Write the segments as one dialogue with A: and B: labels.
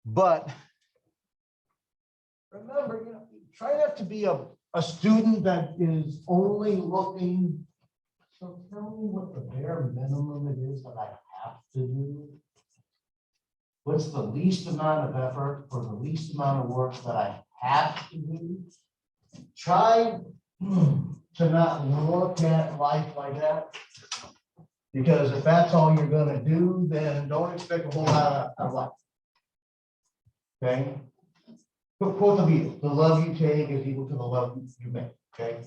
A: But remember, you know, try not to be a student that is only looking. So tell me what the bare minimum it is that I have to do. What's the least amount of effort for the least amount of work that I have to do? Try to not look at life like that. Because if that's all you're gonna do, then don't expect a whole lot of life. Okay? Quote the Beatles, the love you take is equal to the love you make, okay?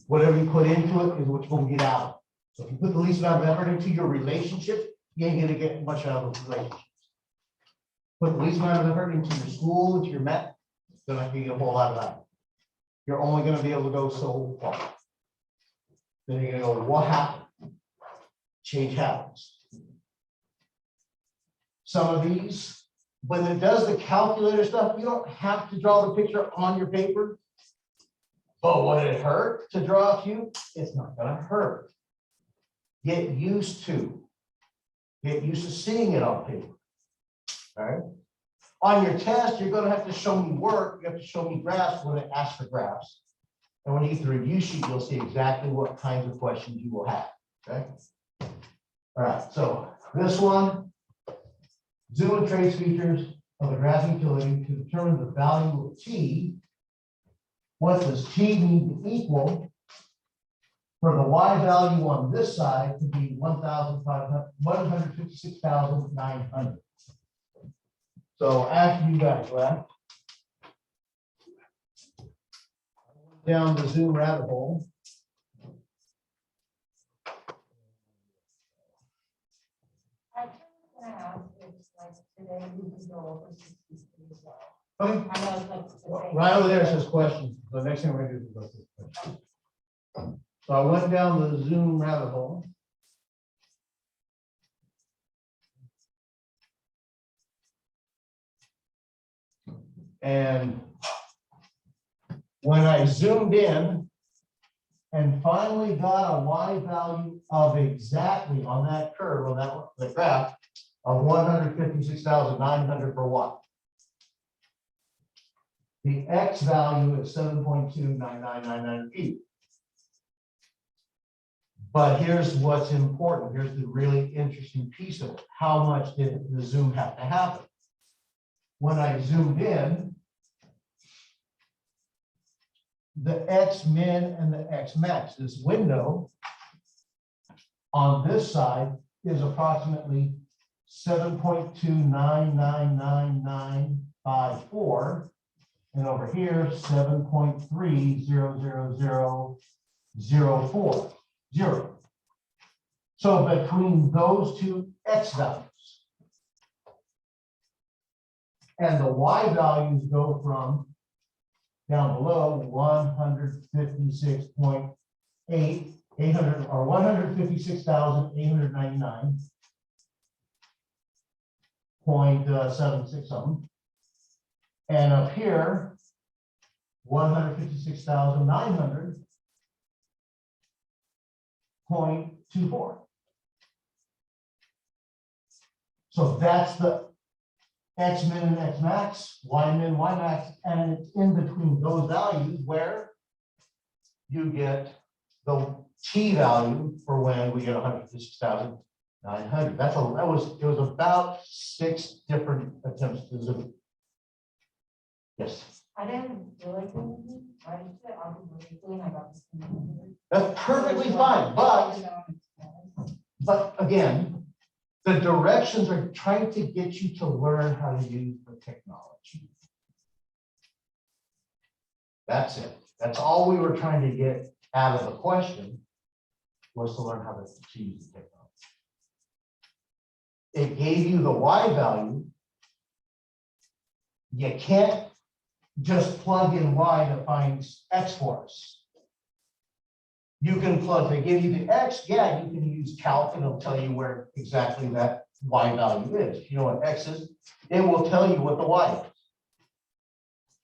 A: Whatever you put into it is what you're gonna get out. So if you put the least amount of effort into your relationship, you ain't gonna get much out of those relationships. Put the least amount of effort into your school, into your math, it's gonna give you a whole lot of that. You're only gonna be able to go so far. Then you're gonna go, what happened? Change happens. Some of these, when it does the calculator stuff, you don't have to draw the picture on your paper. But would it hurt to draw a cube? It's not gonna hurt. Get used to seeing it on paper. All right. On your test, you're gonna have to show me work. You have to show me graphs when it asks for graphs. And when you get the review sheet, you'll see exactly what kinds of questions you will have. Okay. All right. So this one, zoom and trace features of a graph utility to determine the value of t. What does t need to equal for the y value on this side to be 156,900? So after you guys left, down the Zoom rabbit hole.
B: I was gonna ask if like today we can go over 63 as well.
A: Okay.
B: I know it's like the same.
A: Right over there says questions. The next thing we're gonna do is go through questions. So I went down the Zoom rabbit hole. And when I zoomed in and finally got a y value of exactly on that curve, on that the graph of 156,900 for y. The x value is 7.29999 feet. But here's what's important. Here's the really interesting piece of it. How much did the zoom have to happen? When I zoomed in, the x min and the x max, this window on this side is approximately 7.2999954. And over here, 7.300004. So between those two x values and the y values go from down below 156.800 or 156,899.76 something. And up here, 156,900.24. So that's the x min and x max, y min, y max, and it's in between those values where you get the t value for when we get 156,900. It was about 6 different attempts to zoom. Yes.
B: I didn't feel like anything. I just did automatically and I got this.
A: That's perfectly fine, but again, the directions are trying to get you to learn how to use the technology. That's it. That's all we were trying to get out of the question, was to learn how to use the technology. It gave you the y value. You can't just plug in y to find x for us. You can plug, they give you the x, yeah, you can use calc and it'll tell you where exactly that y value is. If you know what x is, it will tell you what the y is.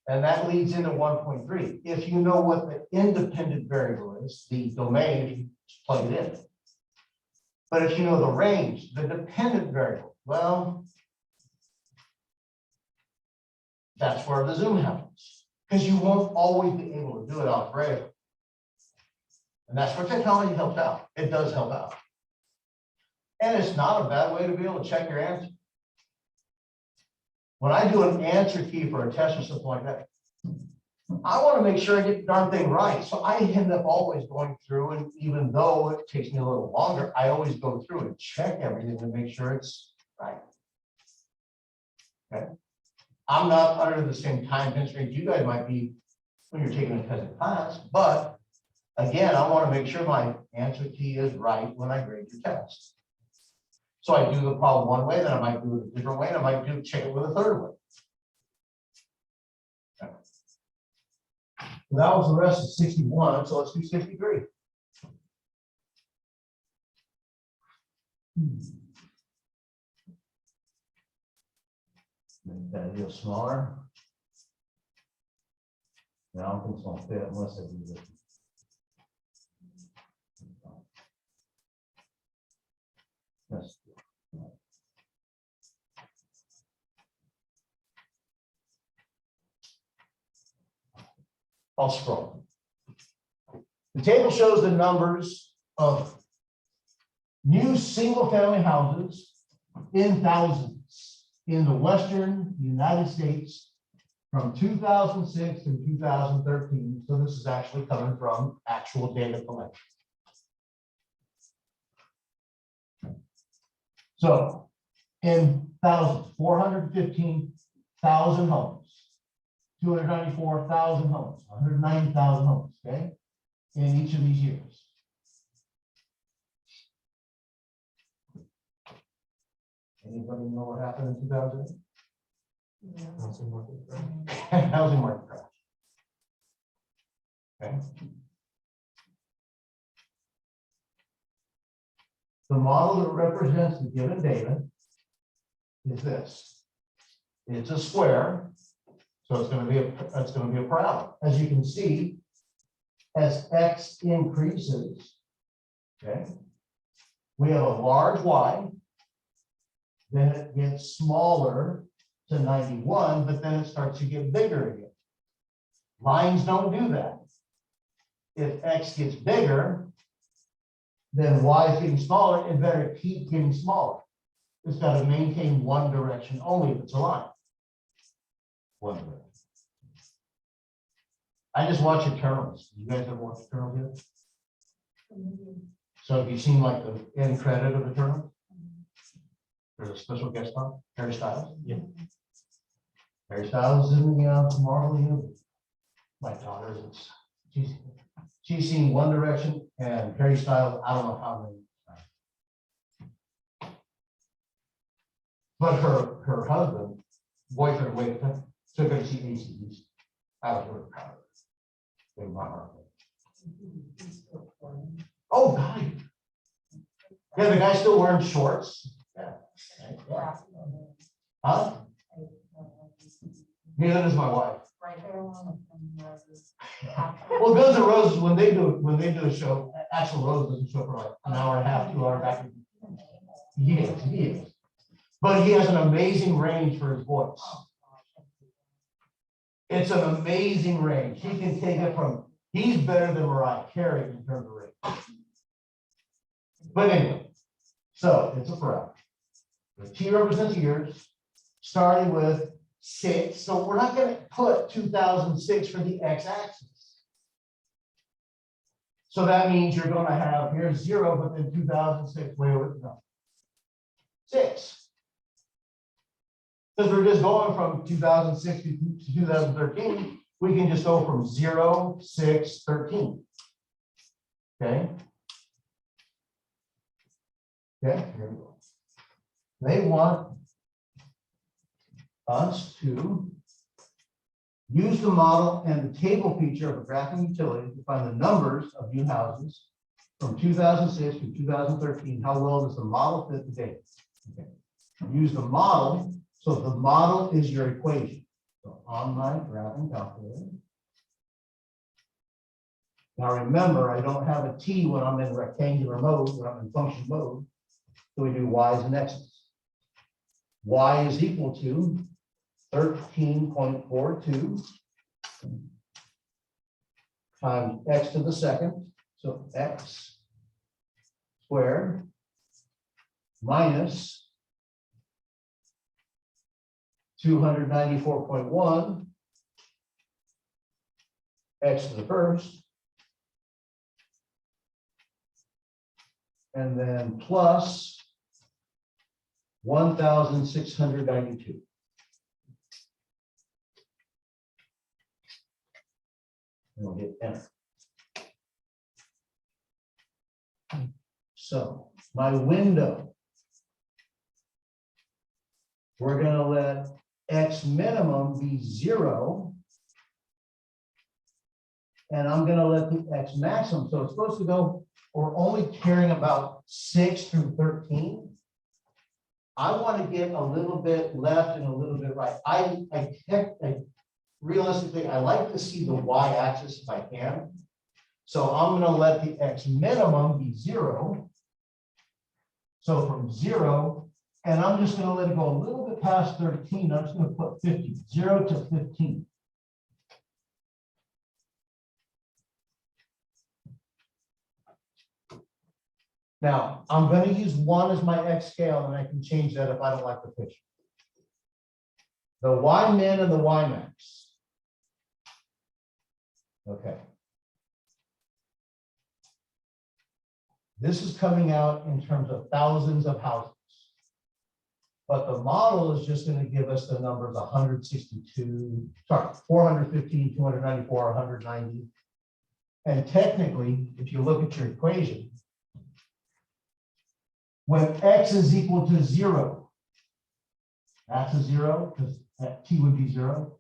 A: And that leads into 1.3. If you know what the independent variable is, the domain, you just plug it in. But if you know the range, the dependent variable, well, That's where the zoom happens, because you won't always be able to do it off rail. And that's where technology helps out. It does help out. And it's not a bad way to be able to check your answer. When I do an answer key for a test or something like that, I want to make sure I get the darn thing right. So I end up always going through, and even though it takes me a little longer, I always go through and check everything to make sure it's right. Okay. I'm not under the same time constraints you guys might be when you're taking a test in class, but again, I want to make sure my answer key is right when I grade your test. So I do the problem one way, then I might do it a different way, and I might check it with a third way. Okay. That was the rest of 61, so let's do 63. Make that a little smaller. I don't think it's going to fit unless I do this. Yes. I'll scroll. The table shows the numbers of new single-family houses in thousands in the Western United States from 2006 to 2013. So this is actually coming from actual data collection. So in thousands, 415,000 homes, 294,000 homes, 190,000 homes, okay, in each of these years. Anybody know what happened in 2008? Housing market crash. Housing market crash. Okay. The model that represents the given data is this. It's a square, so it's going to be a parabola. As you can see, as x increases, okay, we have a large y, then it gets smaller to 91, but then it starts to get bigger again. Lines don't do that. If x gets bigger, then y is getting smaller, it better keep getting smaller. It's got to maintain one direction only if it's a line. One direction. I just watch Eternals. You guys ever watch Eternals yet? So have you seen like the end credit of Eternals? There's a special guest star, Harry Styles. Yeah. Harry Styles is in the Marvel universe. My daughter is. She's seen One Direction and Harry Styles. I don't know how many times. But her husband, boyfriend, took her to see ACDC. I was really proud of her. In my heart. Oh God. Yeah, the guy's still wearing shorts. Yeah. Yeah. Huh? Neither does my wife. Well, Guns N' Roses, when they do a show, Axl Rose doesn't show for like an hour and a half, 2 hours back. He is. But he has an amazing range for his voice. It's an amazing range. He can take it from, he's better than Mariah Carey in terms of range. But anyway, so it's a parabola. The T represents years, starting with 6. So we're not going to put 2006 for the x-axis. So that means you're going to have, here's 0, but then 2006, wait, no. 6. Because we're just going from 2006 to 2013, we can just go from 0, 6, 13. Okay. Okay, here we go. They want us to use the model and the table feature of a graphing utility to find the numbers of new houses from 2006 to 2013. How well does the model fit the data? Okay. Use the model. So the model is your equation. So on my graphing calculator. Now remember, I don't have a t when I'm in rectangular mode, when I'm in function mode. So we do y's and x's. Y is equal to 13.42 times x to the second, so x squared minus 294.1 x to the first, and then plus 1,692. And we'll hit enter. So my window, we're going to let x minimum be 0. And I'm going to let the x maximum. So it's supposed to go, we're only caring about 6 through 13. I want to get a little bit left and a little bit right. Realistically, I like to see the y-axis if I can. So I'm going to let the x minimum be 0. So from 0, and I'm just going to let it go a little bit past 13. I'm just going to put 50, 0 to 15. Now, I'm going to use 1 as my x scale, and I can change that if I don't like the picture. The y min and the y max. Okay. This is coming out in terms of thousands of houses. But the model is just going to give us the numbers 415, 294, 190. And technically, if you look at your equation, when x is equal to 0, that's a 0, because t would be 0.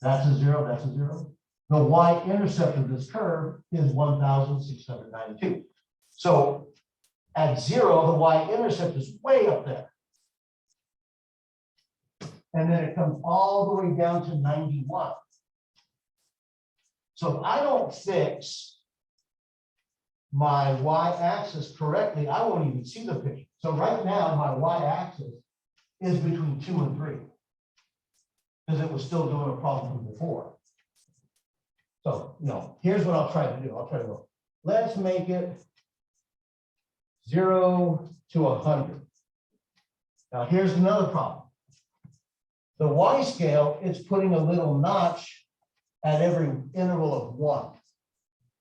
A: That's a 0, that's a 0. The y-intercept of this curve is 1,692. So at 0, the y-intercept is way up there. And then it comes all the way down to 91. So if I don't fix my y-axis correctly, I won't even see the picture. So right now, my y-axis is between 2 and 3, because it was still doing a problem from before. So, here's what I'll try to do. I'll try to go, let's make it 0 to 100. Now, here's another problem. The y-scale is putting a little notch at every interval of 1,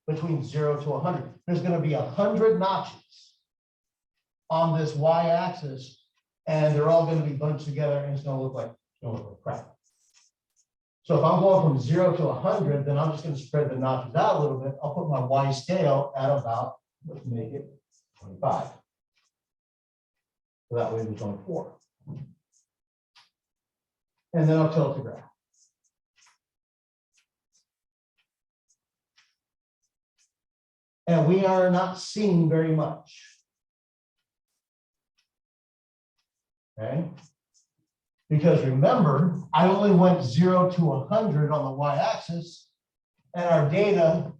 A: between 0 to 100. There's going to be 100 notches on this y-axis, and they're all going to be bunched together, and it's going to look like crap. So if I'm going from 0 to 100, then I'm just going to spread the notches out a little bit. I'll put my y-scale at about, let's make it 25. So that way there's only 4. And then I'll tilt the graph. And we are not seeing very much. Okay? Because remember, I only went 0 to 100 on the y-axis, and our data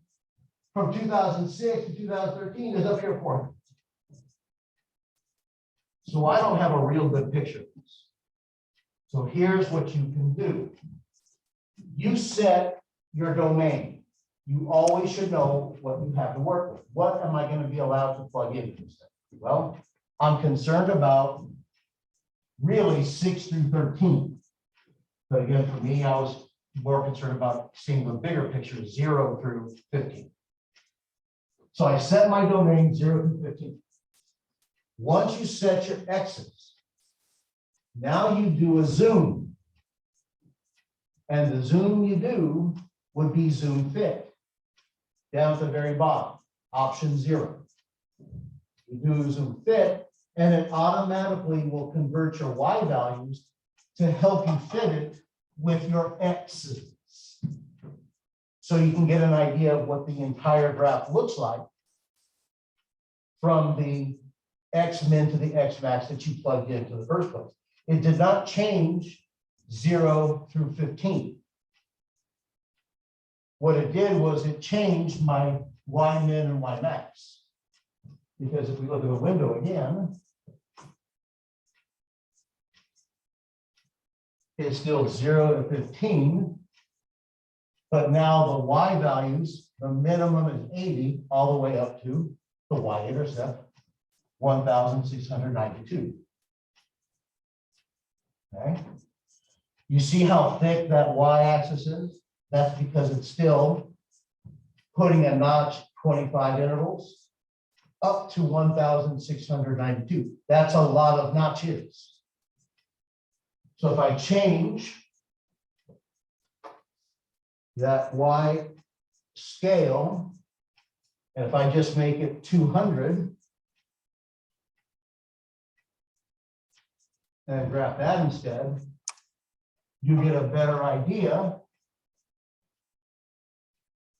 A: from 2006 to 2013 is up here for me. So I don't have a real good picture of this. So here's what you can do. You set your domain. You always should know what you have to work with. What am I going to be allowed to plug into this thing? Well, I'm concerned about really 6 through 13. But again, for me, I was more concerned about seeing the bigger picture, 0 through 15. So I set my domain 0 through 15. Once you set your x's, now you do a zoom. And the zoom you do would be zoom fit. Down at the very bottom, option 0. You do zoom fit, and it automatically will convert your y values to help you fit it with your x's. So you can get an idea of what the entire graph looks like from the x min to the x max that you plugged into the first place. It did not change 0 through 15. What it did was it changed my y min and y max. Because if we look at the window again, is still 0 to 15. But now the y values, the minimum is 80 all the way up to the y-intercept, 1,692. Okay. You see how thick that y-axis is? That's because it's still putting a notch 25 intervals up to 1,692. That's a lot of notches. So if I change that y scale, and if I just make it 200 and graph that instead, you get a better idea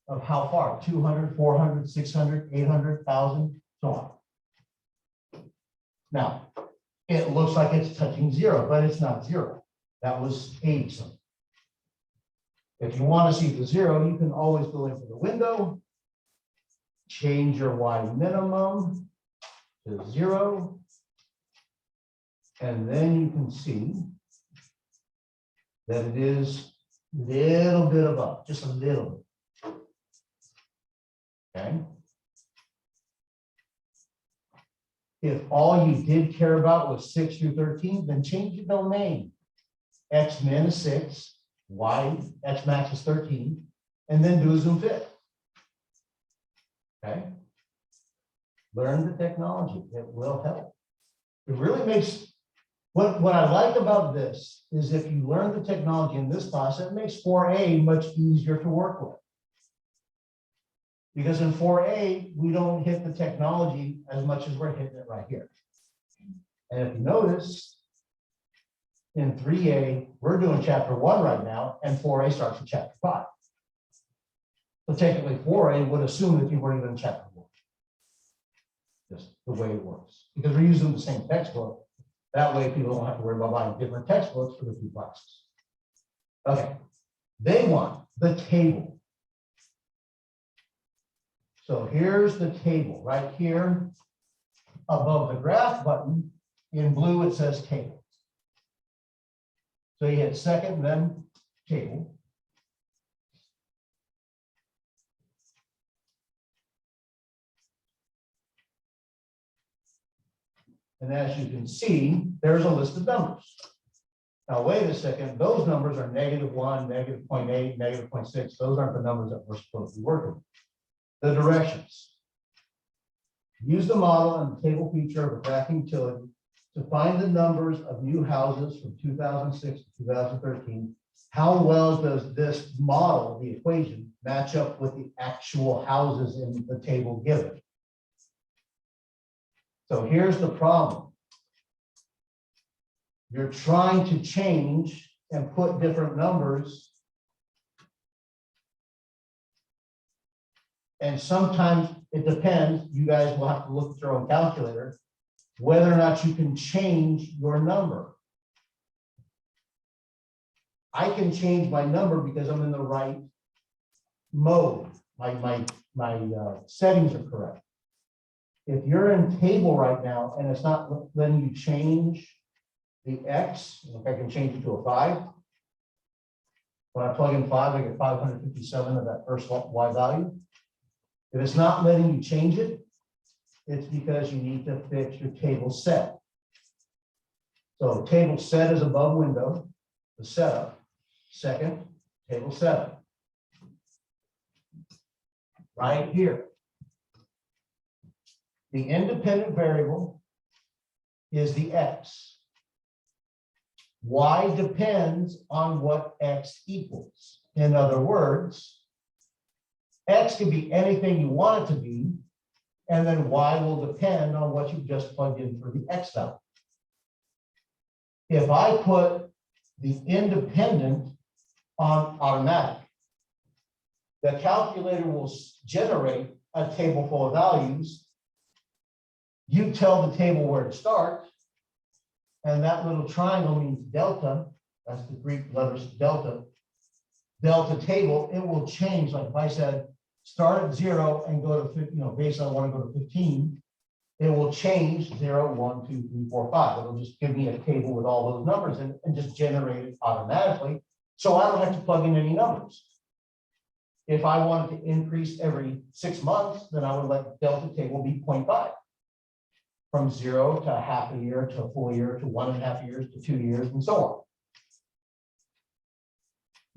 A: of how far, 200, 400, 600, 800, 1,000, so on. Now, it looks like it's touching 0, but it's not 0. That was 80 something. If you want to see the 0, you can always go into the window, change your y minimum to 0, and then you can see that it is a little bit above, just a little bit. Okay. If all you did care about was 6 through 13, then change the domain. X min is 6, y, X max is 13, and then do a zoom fit. Okay. Learn the technology. It will help. It really makes, what I like about this is if you learn the technology in this class, it makes 4A much easier to work with. Because in 4A, we don't hit the technology as much as we're hitting it right here. And if you notice, in 3A, we're doing chapter 1 right now, and 4A starts with chapter 5. So technically 4A would assume that you weren't even in chapter 1. Just the way it works. Because we're using the same textbook. That way people don't have to worry about buying different textbooks for the 2 classes. Okay. They want the table. So here's the table right here above the graph button. In blue, it says table. So you hit second, then table. And as you can see, there's a list of numbers. Now, wait a second. Those numbers are -1, -0.8, -0.6. Those aren't the numbers that we're supposed to be working with. The directions. Use the model and the table feature of a graphing utility to find the numbers of new houses from 2006 to 2013. How well does this model, the equation, match up with the actual houses in the table given? So here's the problem. You're trying to change and put different numbers. And sometimes it depends, you guys will have to look at your own calculator, whether or not you can change your number. I can change my number because I'm in the right mode. My settings are correct. If you're in table right now and it's not letting you change the X, if I can change it to a 5. When I plug in 5, I get 557 of that first Y value. If it's not letting you change it, it's because you need to fix your table set. So table set is above window, the setup. Second, table setup. Right here. The independent variable is the X. Y depends on what X equals. In other words, X can be anything you want it to be, and then Y will depend on what you just plugged in for the X value. If I put the independent on automatic, the calculator will generate a table full of values. You tell the table where to start, and that little triangle means delta. That's the Greek letters delta. Delta table, it will change. Like if I said, start at 0 and go to 15, based on I want to go to 15, it will change 0, 1, 2, 3, 4, 5. It'll just give me a table with all those numbers and just generate it automatically. So I don't have to plug in any numbers. If I wanted to increase every 6 months, then I would let delta table be 0.5. From 0 to half a year to a full year to 1.5 years to 2 years and so on.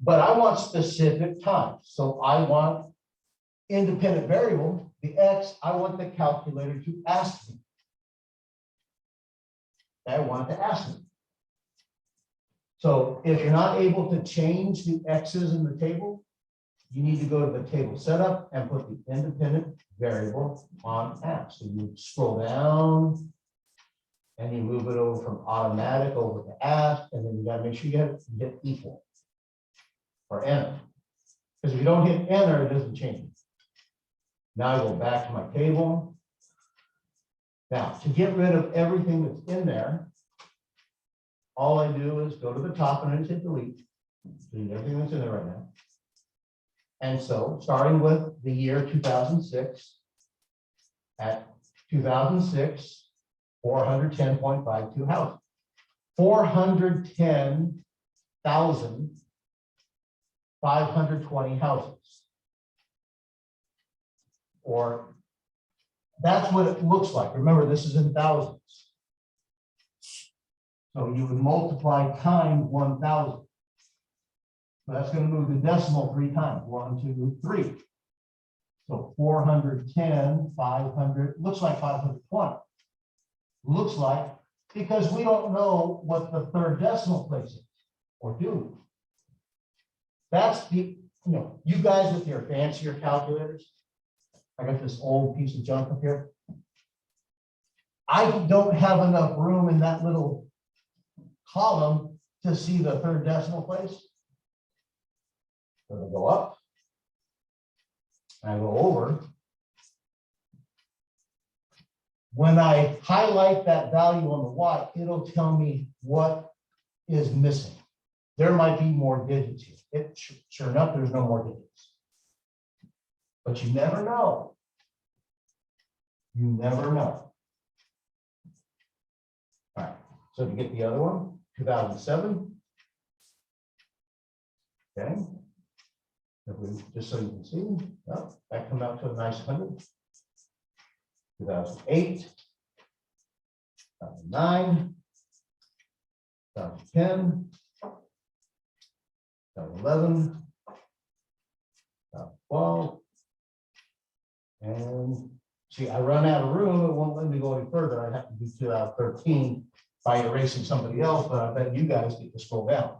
A: But I want specific times. So I want independent variable, the X, I want the calculator to ask me. I want it to ask me. So if you're not able to change the X's in the table, you need to go to the table setup and put the independent variable on ask. So you scroll down and you move it over from automatic over to ask, and then you got to make sure you hit equal or enter. Because if you don't hit enter, it doesn't change. Now I go back to my table. Now, to get rid of everything that's in there, all I do is go to the top and I just hit delete. Delete everything that's in there right now. And so, starting with the year 2006, at 2006, 410.52 houses. 410,520 houses. Or that's what it looks like. Remember, this is in thousands. So you would multiply times 1,000. So that's going to move the decimal 3 times. 1, 2, 3. So 410, 500, looks like 520. Looks like, because we don't know what the third decimal place is, or do we? That's the, you guys with your fancier calculators. I got this old piece of junk up here. I don't have enough room in that little column to see the third decimal place. So I go up. I go over. When I highlight that value on the Y, it'll tell me what is missing. There might be more digits here. Sure enough, there's no more digits. But you never know. You never know. All right. So to get the other one, 2007. Okay. If we, just so you can see, oh, that comes out to a nice 100. 2008. 2009. 2010. 2011. 2012. And see, I run out of room. It won't let me go any further. I have to do 2013 by erasing somebody else, but I bet you guys get to scroll down.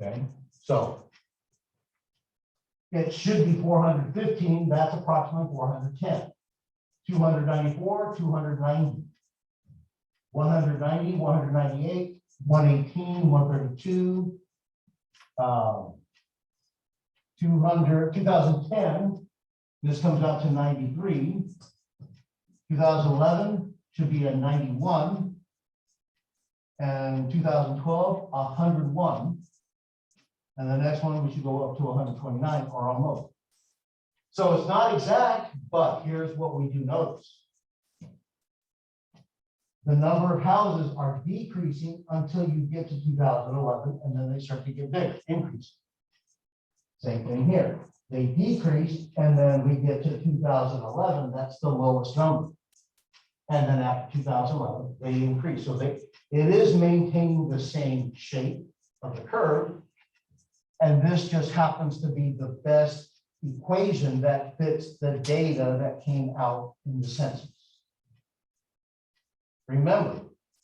A: Okay, so it should be 415. That's approximately 410. 294, 290, 190, 198, 118, 132, 200, 2010. This comes out to 93. 2011 should be a 91. And 2012, 101. And the next one, we should go up to 129 or almost. So it's not exact, but here's what we do notice. The number of houses are decreasing until you get to 2011, and then they start to get bigger, increase. Same thing here. They decrease, and then we get to 2011, that's the lowest number. And then after 2011, they increase. So it is maintaining the same shape of the curve. And this just happens to be the best equation that fits the data that came out in the census. Remember,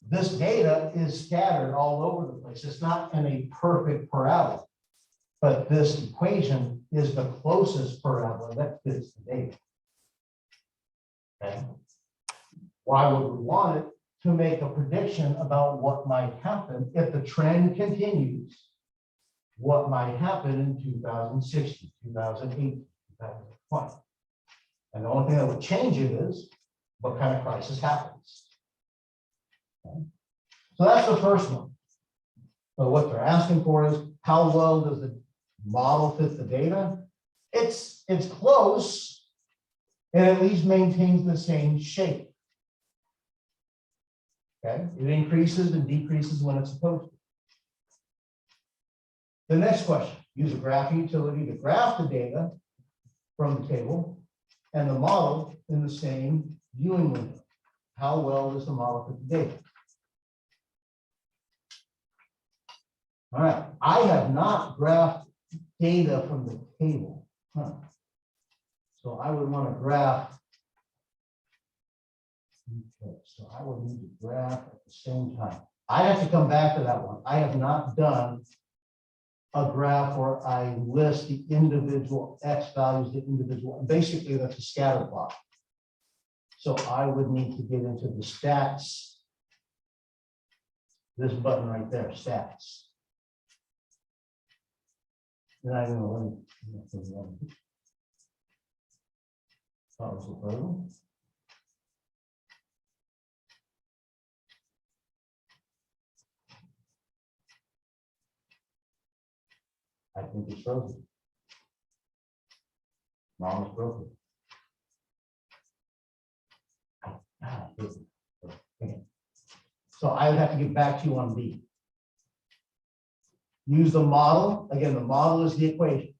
A: this data is scattered all over the place. It's not in a perfect parabola, but this equation is the closest parabola that fits the data. Okay. Why would we want it? To make a prediction about what might happen if the trend continues. What might happen in 2060, 2080, 2020. And the only thing that would change it is what kind of crisis happens. Okay. So that's the first one. So what they're asking for is how well does the model fit the data? It's close, It at least maintains the same shape. Okay, it increases and decreases when it's supposed to. The next question, use a graphing utility to graph the data from the table and the model in the same viewing window. How well does the model fit the data? All right, I have not graphed data from the table. So I would want to graph. Okay, so I would need to graph at the same time. I have to come back to that one. I have not done a graph where I list the individual X values, the individual, basically that's a scatter plot. So I would need to get into the stats. This button right there, stats. Then I'm going to pause the program. I think it's frozen. Mom is broken. Okay. So I would have to get back to you on B. Use the model. Again, the model is the equation.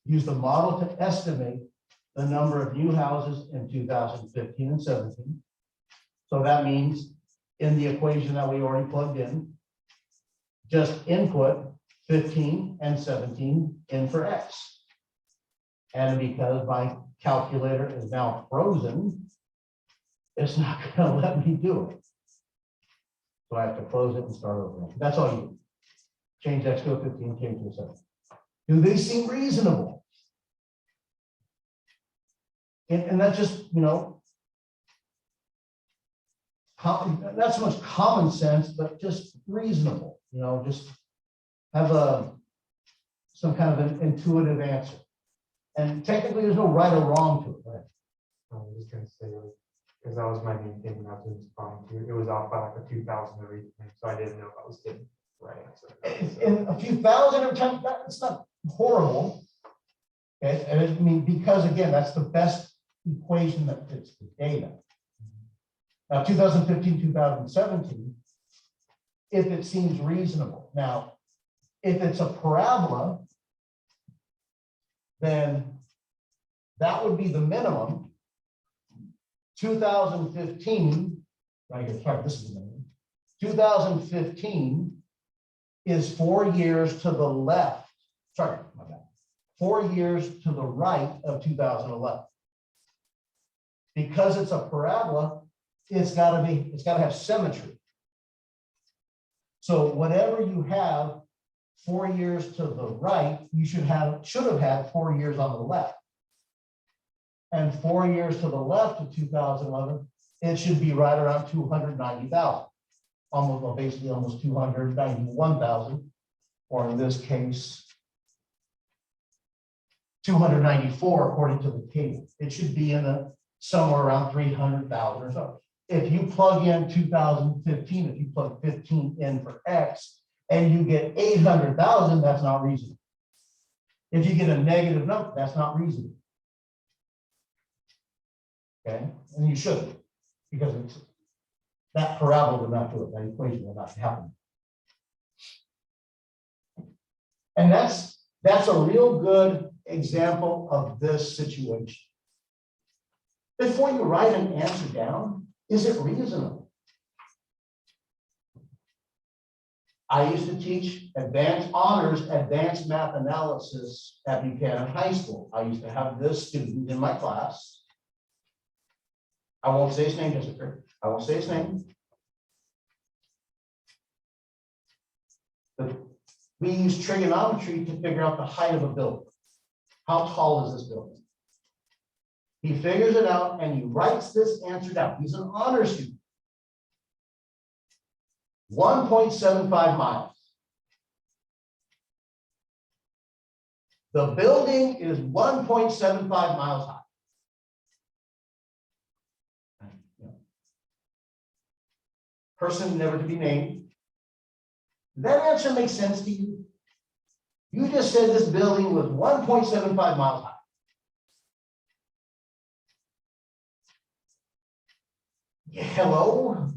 A: Use the model to estimate the number of new houses in 2015 and 17. So that means in the equation that we already plugged in, just input 15 and 17 in for X. And because my calculator is now frozen, it's not going to let me do it. So I have to close it and start over. That's all you do. Change X to a 15, change to a 17. Do they seem reasonable? And that's just, you know, not so much common sense, but just reasonable, you know, just have some kind of an intuitive answer. And technically there's no right or wrong to it. Right?
C: I was just gonna say, because that was my main thing I was responding to. It was off by like a few thousand every time, so I didn't know if I was getting right answer.
A: In a few thousand every time, that's not horrible. Okay? And I mean, because again, that's the best equation that fits the data. Now, 2015, 2017, if it seems reasonable. Now, if it's a parabola, then that would be the minimum. 2015, right here, sorry, this is the minimum. 2015 is 4 years to the left. Sorry, my bad. 4 years to the right of 2011. Because it's a parabola, it's got to have symmetry. So whatever you have 4 years to the right, you should have had 4 years on the left. And 4 years to the left of 2011, it should be right around 290,000. Almost, well, basically almost 291,000, or in this case, 294 according to the table. It should be in somewhere around 300,000 or so. If you plug in 2015, if you plug 15 in for X and you get 800,000, that's not reasonable. If you get a negative number, that's not reasonable. Okay, and you shouldn't, because it's that parabola will not do it, that equation will not happen. And that's a real good example of this situation. Before you write an answer down, is it reasonable? I used to teach advanced honors, advanced math analysis at Buchanan High School. I used to have this student in my class. I won't say his name, Jessica. I won't say his name. But we use trigonometry to figure out the height of a building. How tall is this building? He figures it out and he writes this answer down. He's an honor student. 1.75 miles. The building is 1.75 miles high. Person never to be named. Does that answer make sense to you? You just said this building was 1.75 miles high. hello.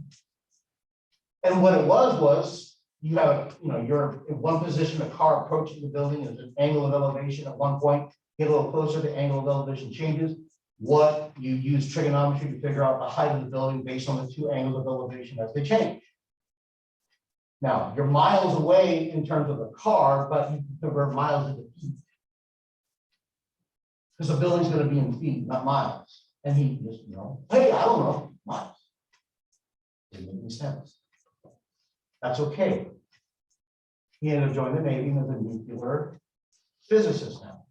A: And what it was you have, you're in one position, a car approaching the building, there's an angle of elevation at one point, get a little closer, the angle of elevation changes. What you use trigonometry to figure out the height of the building based on the two angles of elevation as they change. Now, you're miles away in terms of the car, but you can convert miles into feet. Because the building's going to be in feet, not miles. And he just, hey, I don't know, miles. Didn't make any sense. That's okay. He ended up joining the Navy and is a nuclear physicist now.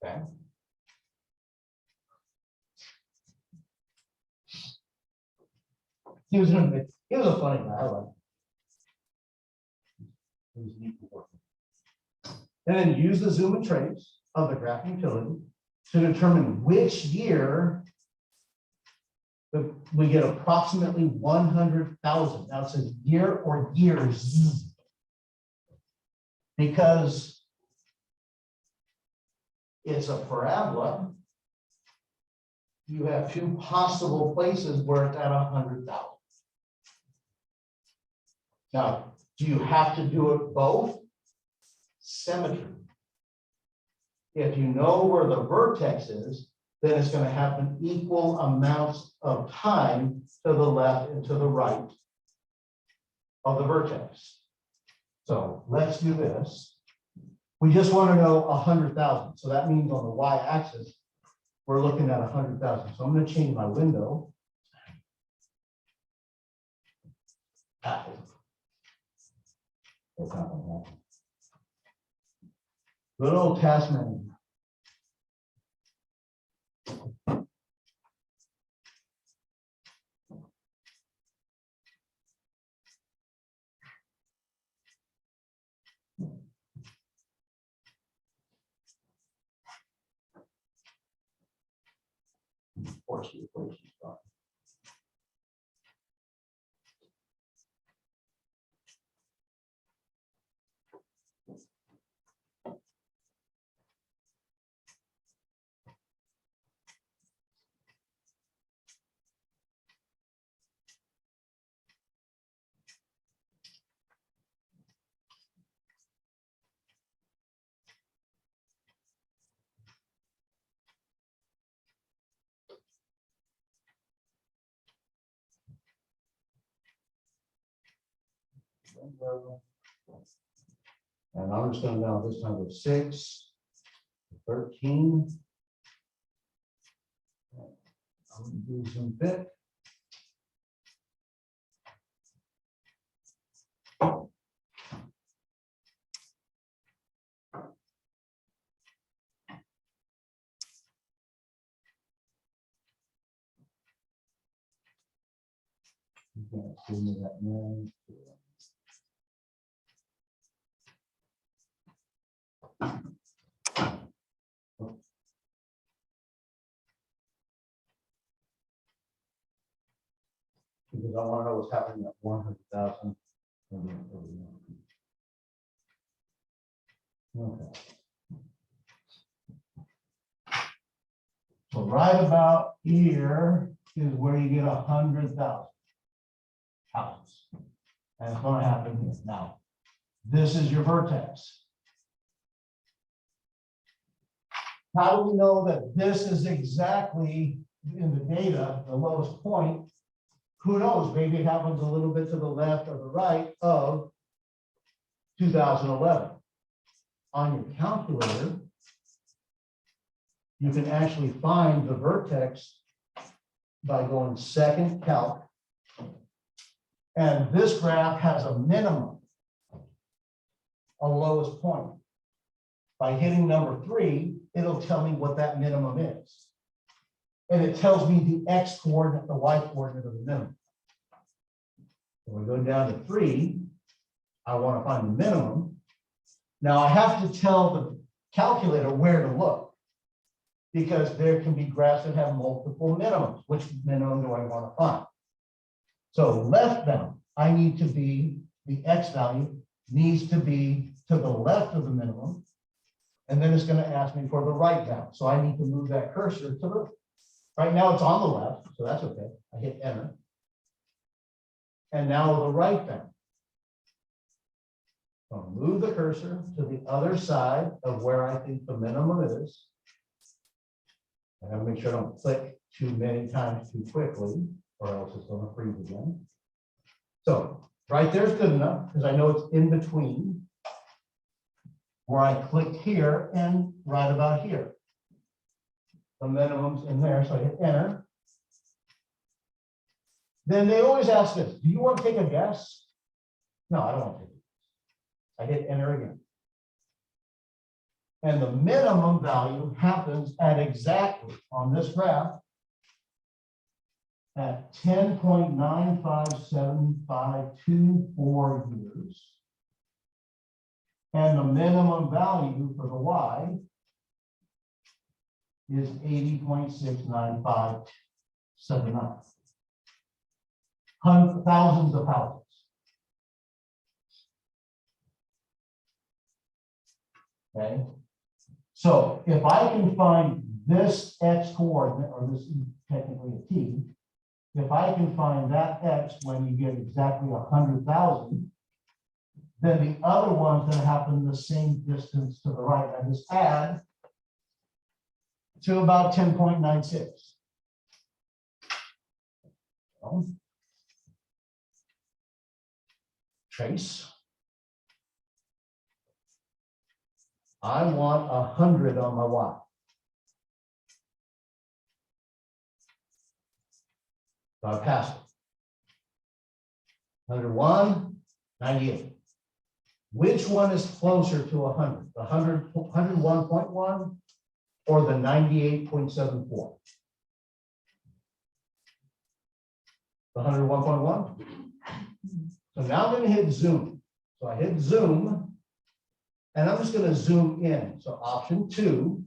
A: Okay. He was a funny guy. I like him. He was neat to work with. And then use the zoom and trace of the graph utility to determine which year we get approximately 100,000. Now it says year or years. Because it's a parabola, you have two possible places where it's at 100,000. Now, do you have to do it both? Symmetry. If you know where the vertex is, then it's going to happen equal amounts of time to the left and to the right of the vertex. So let's do this. We just want to know 100,000. So that means on the y-axis, we're looking at 100,000. So I'm going to change my window. Good old task manager. Force the equation start. And I'm just going to now this time go 6, 13. I'm going to do some fit. You can't see me that now. Because I want to know what's happening at 100,000. Okay. So right about here is where you get 100,000 pounds. And it's going to happen here. Now, this is your vertex. How do we know that this is exactly in the data, the lowest point? Who knows? Maybe it happens a little bit to the left or the right of 2011. On your calculator, you can actually find the vertex by going second calc. And this graph has a minimum, a lowest point. By hitting number 3, it'll tell me what that minimum is. And it tells me the x coordinate, the y coordinate of the minimum. So we go down to 3. I want to find the minimum. Now I have to tell the calculator where to look, because there can be graphs that have multiple minimums. Which minimum do I want to find? So left bound, I need to be, the x value needs to be to the left of the minimum. And then it's going to ask me for the right bound. So I need to move that cursor to the Right now it's on the left, so that's okay. I hit enter. And now the right thing. I'll move the cursor to the other side of where I think the minimum is. I have to make sure I don't click too many times too quickly, or else it's going to freeze again. So right there's good enough because I know it's in between where I clicked here and right about here. The minimum's in there, so I hit enter. Then they always ask this, do you want to take a guess? No, I don't want to take a guess. I hit enter again. And the minimum value happens at exactly, on this graph, at 10.95752 years. And the minimum value for the Y is 80.69579. Thousands of houses. Okay. So if I can find this X coordinate, or this is technically a T, if I can find that X when you get exactly 100,000, then the other one's going to happen the same distance to the right. I just add to about 10.96. Trace. I want 100 on my Y. So I passed it. 101, 98. Which one is closer to 100? The 101.1 or the 98.74? The 101.1? So now I'm going to hit zoom. So I hit zoom, and I'm just going to zoom in. So option 2.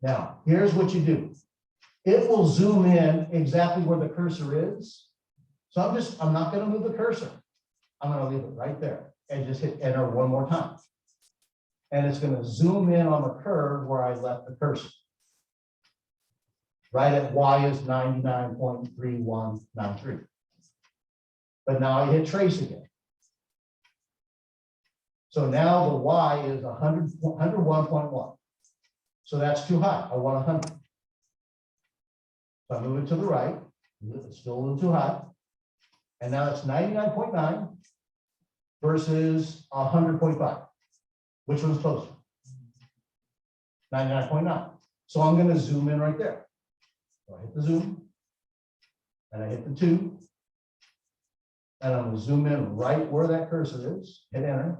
A: Now, here's what you do. It will zoom in exactly where the cursor is. So I'm not going to move the cursor. I'm going to leave it right there and just hit enter one more time. And it's going to zoom in on the curve where I left the cursor. Right at Y is 99.3193. But now I hit trace again. So now the Y is 101.1. So that's too high. I want 100. So I move it to the right. It's still a little too high. And now it's 99.9 versus 100.5. Which one's closer? 99.9. So I'm going to zoom in right there. So I hit the zoom, and I hit the 2, and I'm going to zoom in right where that cursor is, hit enter.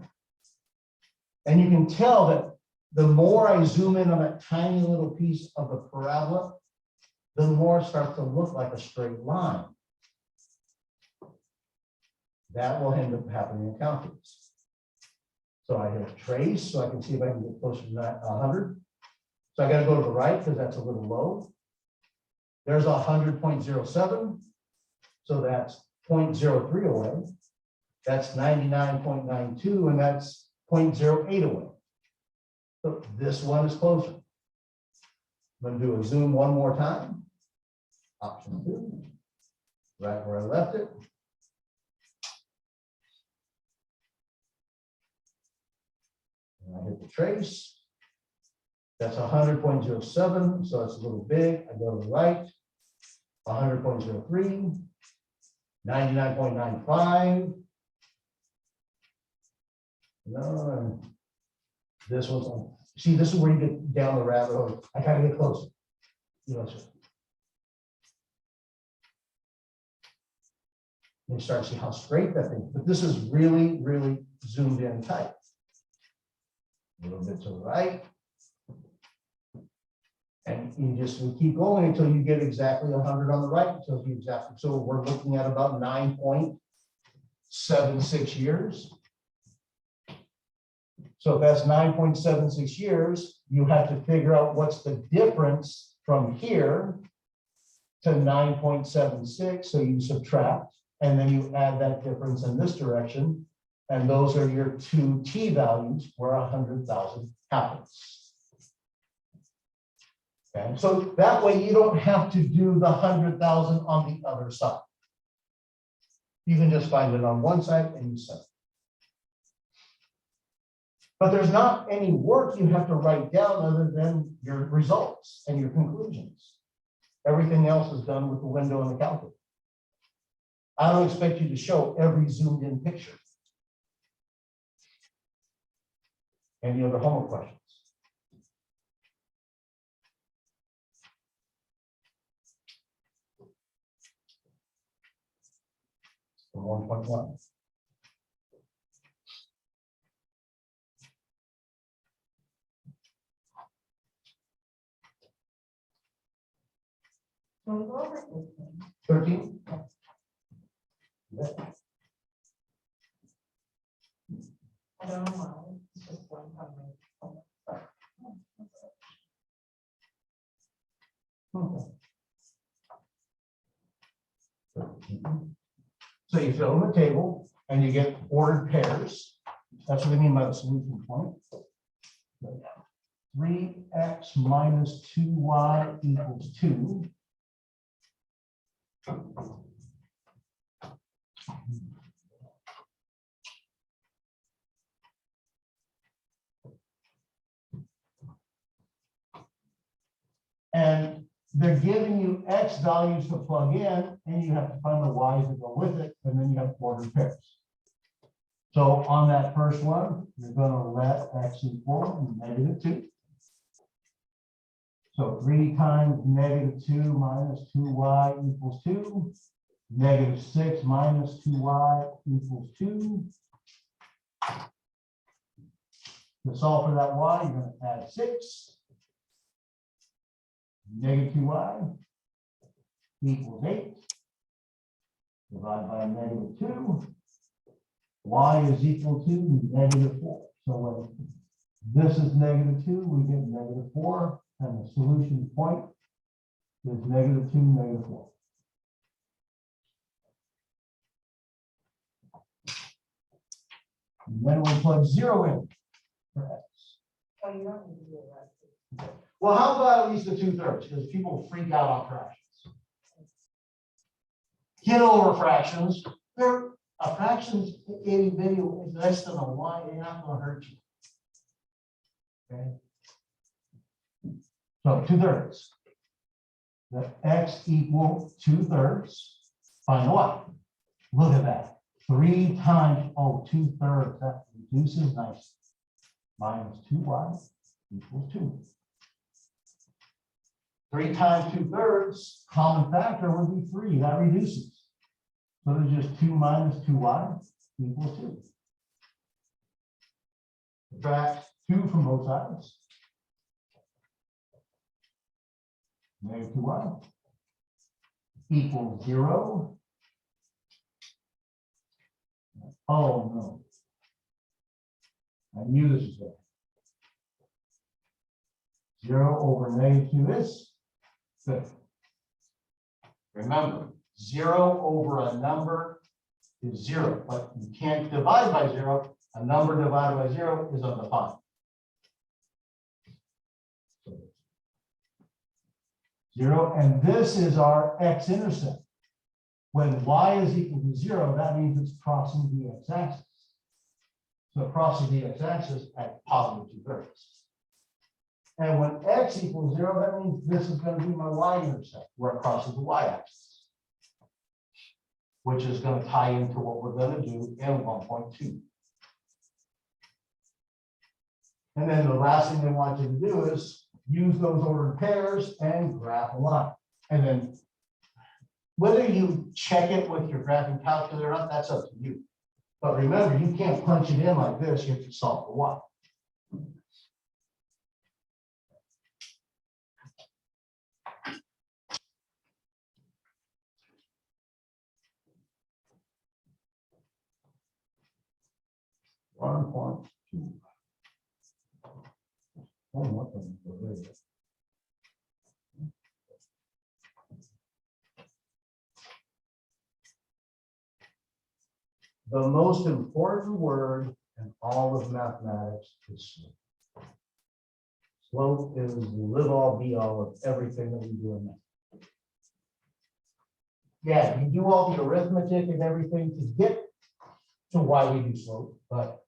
A: And you can tell that the more I zoom in on that tiny little piece of the parabola, the more it starts to look like a straight line. That will end up happening in calculus. So I hit trace, so I can see if I can get closer to 100. So I got to go to the right because that's a little low. There's 100.07. So that's 0.03 away. That's 99.92, and that's 0.08 away. So this one is closer. I'm going to do a zoom one more time. Option 2, right where I left it. And I hit the trace. That's 100.07, so it's a little big. I go to the right, 100.03, 99.95. No, this one's on. See, this is where you get down the rabbit hole. I gotta get closer. You know, you start to see how straight that thing is. But this is really, really zoomed in tight. A little bit to the right. And you just keep going until you get exactly 100 on the right. Until you exactly. So we're looking at about 9.76 years. So if that's 9.76 years, you have to figure out what's the difference from here to 9.76. So you subtract, and then you add that difference in this direction. And those are your 2 T values where 100,000 happens. Okay, so that way you don't have to do the 100,000 on the other side. You can just find it on one side and you set it. But there's not any work you have to write down other than your results and your conclusions. Everything else is done with the window and the calculator. I don't expect you to show every zoomed in picture. Any other homework questions? 1.1.
B: Can we go over 15?
A: 13. Yeah.
B: I don't know why, it's just one comment.
A: So you fill in the table and you get ordered pairs. That's what I mean by the solution point. 3x minus 2y equals 2. And they're giving you x values to plug in, and you have to find the y's to go with it, and then you have ordered pairs. So on that first one, you're going to let x equal -2. So 3 times -2 minus 2y equals 2. -6 minus 2y equals 2. To solve for that y, you're going to add 6. -2y equals 8. Divide by -2. Y is equal to -4. So when this is -2, we get -4, and the solution point is -2, -4. And then we plug 0 in for x.
B: Oh, you don't need to do it right.
A: Well, how about at least the 2/3? Because people freak out on fractions. Get over fractions. A fraction's itty bitty is less than a y, they're not going to hurt you. Okay. So 2/3. The x equal 2/3. Find y. Look at that. 3 times 2/3. That reduces nicely. Minus 2y equals 2. 3 times 2/3, common factor would be 3. That reduces. So there's just 2 minus 2y equals 2. Subtract 2 from both sides. -2y equals 0. Oh no. I knew this was there. 0 over -2 is 6. Remember, 0 over a number is 0, but you can't divide by 0. A number divided by 0 is undefined. 0, and this is our x-intercept. When y is equal to 0, that means it's crossing the x-axis. So it crosses the x-axis at positive 2/3. And when x equals 0, that means this is going to be my y-intercept, where it crosses the y-axis, which is going to tie into what we're going to do in 1.2. And then the last thing they want you to do is use those ordered pairs and graph a line. And then whether you check it with your graphing calculator or not, that's up to you. But remember, you can't punch it in like this. You have to solve for y. The most important word in all of mathematics is slope. Slope is live all be all of everything that we do in that. Yeah, you do all the arithmetic and everything to get to why we do slope, but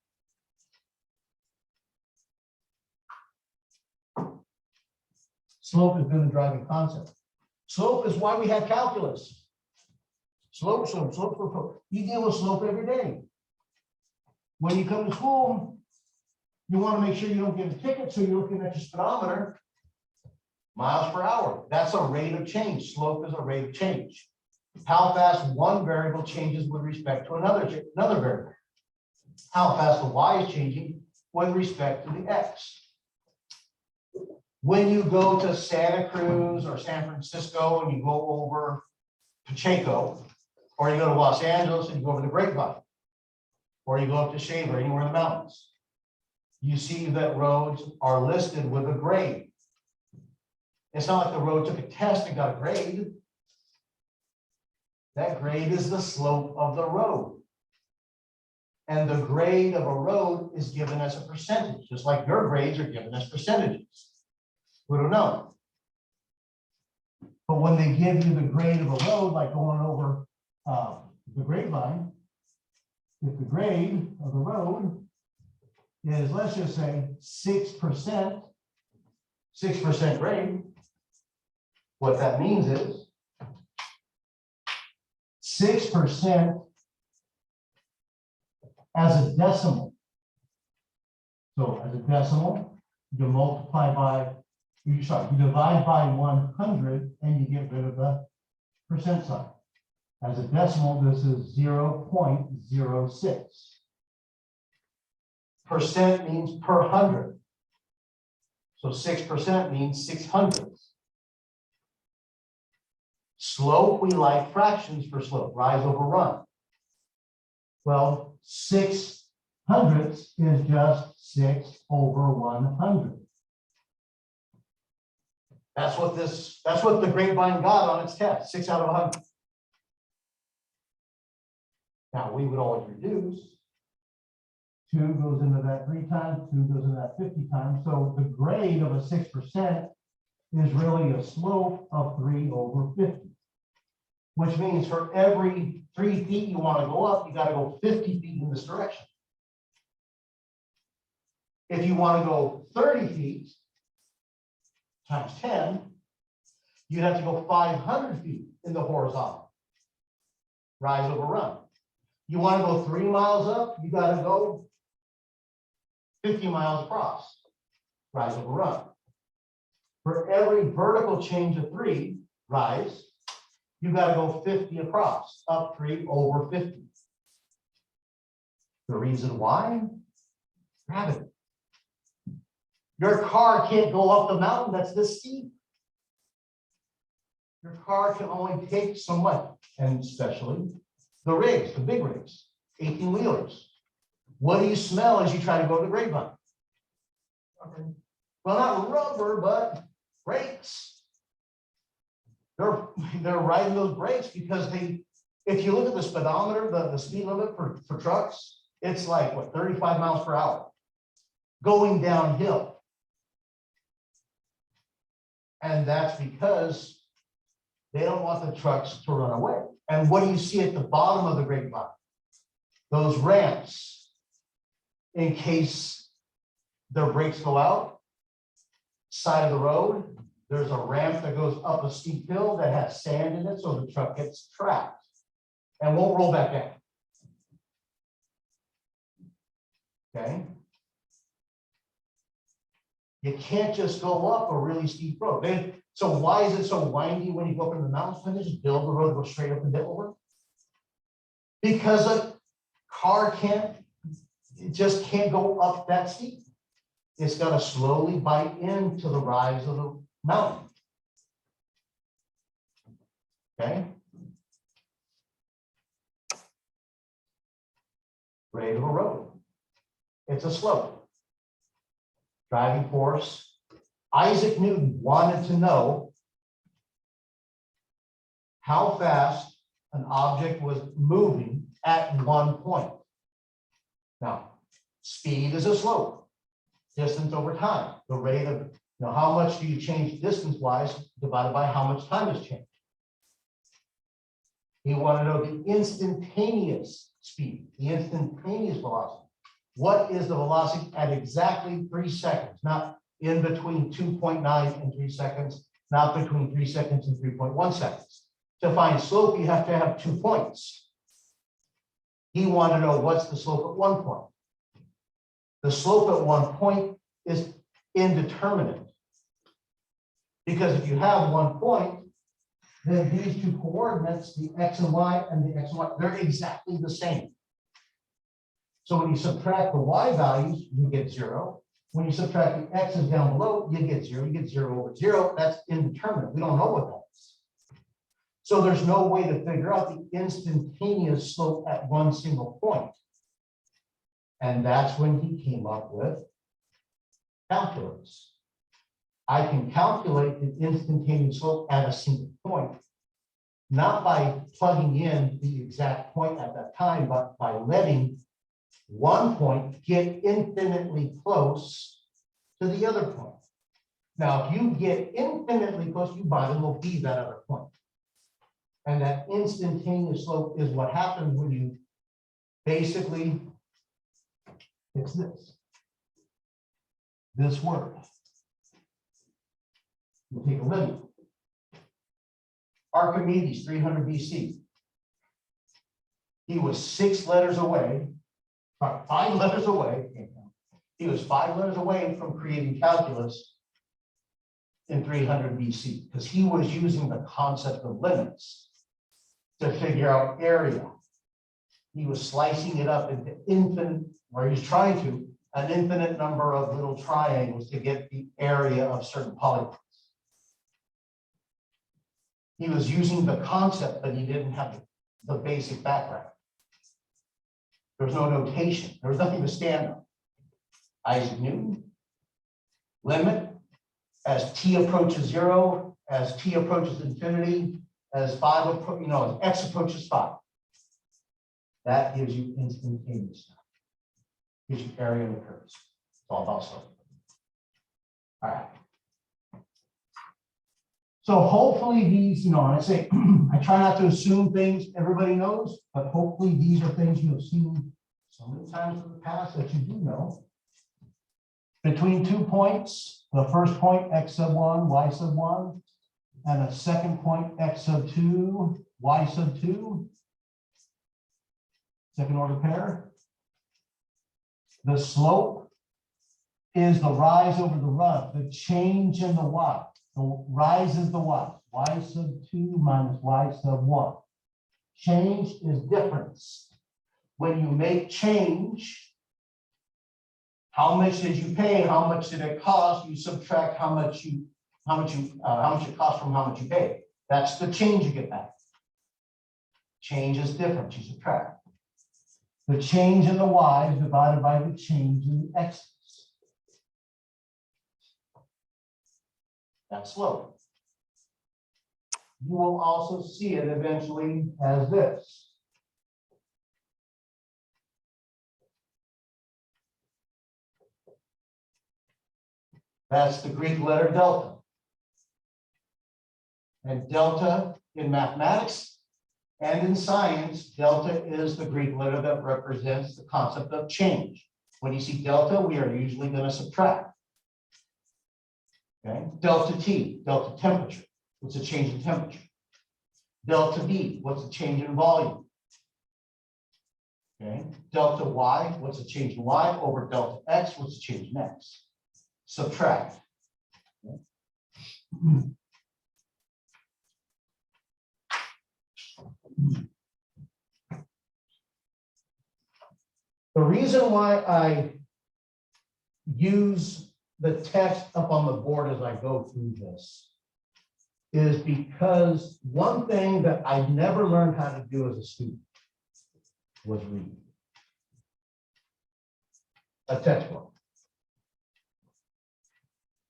A: slope has been the driving concept. Slope is why we have calculus. Slope. You deal with slope every day. When you come to school, you want to make sure you don't get a ticket, so you're looking at your speedometer. Miles per hour. That's a rate of change. Slope is a rate of change. How fast one variable changes with respect to another variable. How fast the y is changing with respect to the x. When you go to Santa Cruz or San Francisco and you go over Pacheco, or you go to Los Angeles and you go over the Grapevine, or you go up to Shaver, anywhere in the mountains, you see that roads are listed with a grade. It's not like the road took a test and got a grade. That grade is the slope of the road. And the grade of a road is given as a percentage, just like your grades are given as percentages. We don't know. But when they give you the grade of a road, like going over the grapevine, if the grade of the road is, let's just say 6%, 6% grade, what that means is 6% as a decimal. So as a decimal, you multiply by, you divide by 100 and you get rid of the percent sign. As a decimal, this is 0.06. Percent means per 100. So 6% means 600. Slope, we like fractions for slope, rise over run. Well, 600 is just 6 over 100. That's what the grapevine got on its test, 6 out of 100. Now we would always reduce. 2 goes into that 3 times, 2 goes into that 50 times. So the grade of a 6% is really a slope of 3 over 50. Which means for every 3 feet you want to go up, you got to go 50 feet in this direction. If you want to go 30 feet times 10, you'd have to go 500 feet in the horizontal. Rise over run. You want to go 3 miles up, you got to go 50 miles across. Rise over run. For every vertical change of 3, rise, you got to go 50 across, up 3 over 50. The reason why? Gravity. Your car can't go up the mountain that's this steep. Your car can only take so much, and especially the rigs, the big rigs, 18-wheelers. What do you smell as you try to go to the grapevine? Well, not rubber, but brakes. They're riding those brakes because if you look at the speedometer, the speed limit for trucks, it's like what, 35 miles per hour going downhill. And that's because they don't want the trucks to run away. And what do you see at the bottom of the grapevine? Those ramps, in case their brakes go out, side of the road, there's a ramp that goes up a steep hill that has sand in it, so the truck gets trapped and won't roll back down. Okay? You can't just go up a really steep road. So why is it so windy when you go up in the mountains? When they just build the road to go straight up and down over? Because a car just can't go up that steep. It's got to slowly bite into the rise of the mountain. Okay. Grade of a road. It's a slope. Driving force. Isaac Newton wanted to know how fast an object was moving at one point. Now, speed is a slope. Distance over time, the rate of Now, how much do you change distance-wise divided by how much time has changed? He wanted to know the instantaneous speed, the instantaneous velocity. What is the velocity at exactly 3 seconds, not in between 2.9 and 3 seconds, not between 3 seconds and 3.1 seconds. To find slope, you have to have 2 points. He wanted to know what's the slope at 1 point. The slope at 1 point is indeterminate. Because if you have 1 point, then these 2 coordinates, the x and y and the x and y, they're exactly the same. So when you subtract the y values, you get 0. When you subtract the x's down below, you get 0. You get 0 over 0. That's indeterminate. We don't know what that is. So there's no way to figure out the instantaneous slope at one single point. And that's when he came up with calculus. I can calculate the instantaneous slope at a single point, not by plugging in the exact point at that time, but by letting 1 point get infinitely close to the other point. Now, if you get infinitely close, you might as well be that other point. And that instantaneous slope is what happens when you basically, it's this word. You take a limit. Archimedes, 300 BC. He was 6 letters away, 5 letters away. He was 5 letters away from creating calculus in 300 BC because he was using the concept of limits to figure out area. He was slicing it up into infinite, or he's trying to, an infinite number of little triangles to get the area of certain polygons. He was using the concept, but he didn't have the basic background. There was no notation. There was nothing to stand on. Isaac Newton, limit, as t approaches 0, as t approaches infinity, as 5, as x approaches 5. That gives you instantaneous. Gives you area of the curves. It's all about slope. All right. So hopefully these, I say, I try not to assume things everybody knows, but hopefully these are things you have seen so many times in the past that you do know. Between 2 points, the first point, x sub 1, y sub 1, and a second point, x sub 2, y sub 2, second order pair. The slope is the rise over the run, the change in the y. The rise is the y sub 2 minus y sub 1. Change is difference. When you make change, how much did you pay? How much did it cost? You subtract how much it cost from how much you paid. That's the change you get back. Change is different. You subtract. The change in the y is divided by the change in the x's. That's slope. You will also see it eventually as this. That's the Greek letter delta. And delta in mathematics and in science, delta is the Greek letter that represents the concept of change. When you see delta, we are usually going to subtract. Okay, delta T, delta temperature. What's the change in temperature? Delta V, what's the change in volume? Okay, delta Y, what's the change in Y over delta X, what's the change in X? Subtract. Okay. The reason why I use the text up on the board as I go through this is because one thing that I never learned how to do as a student was read a textbook.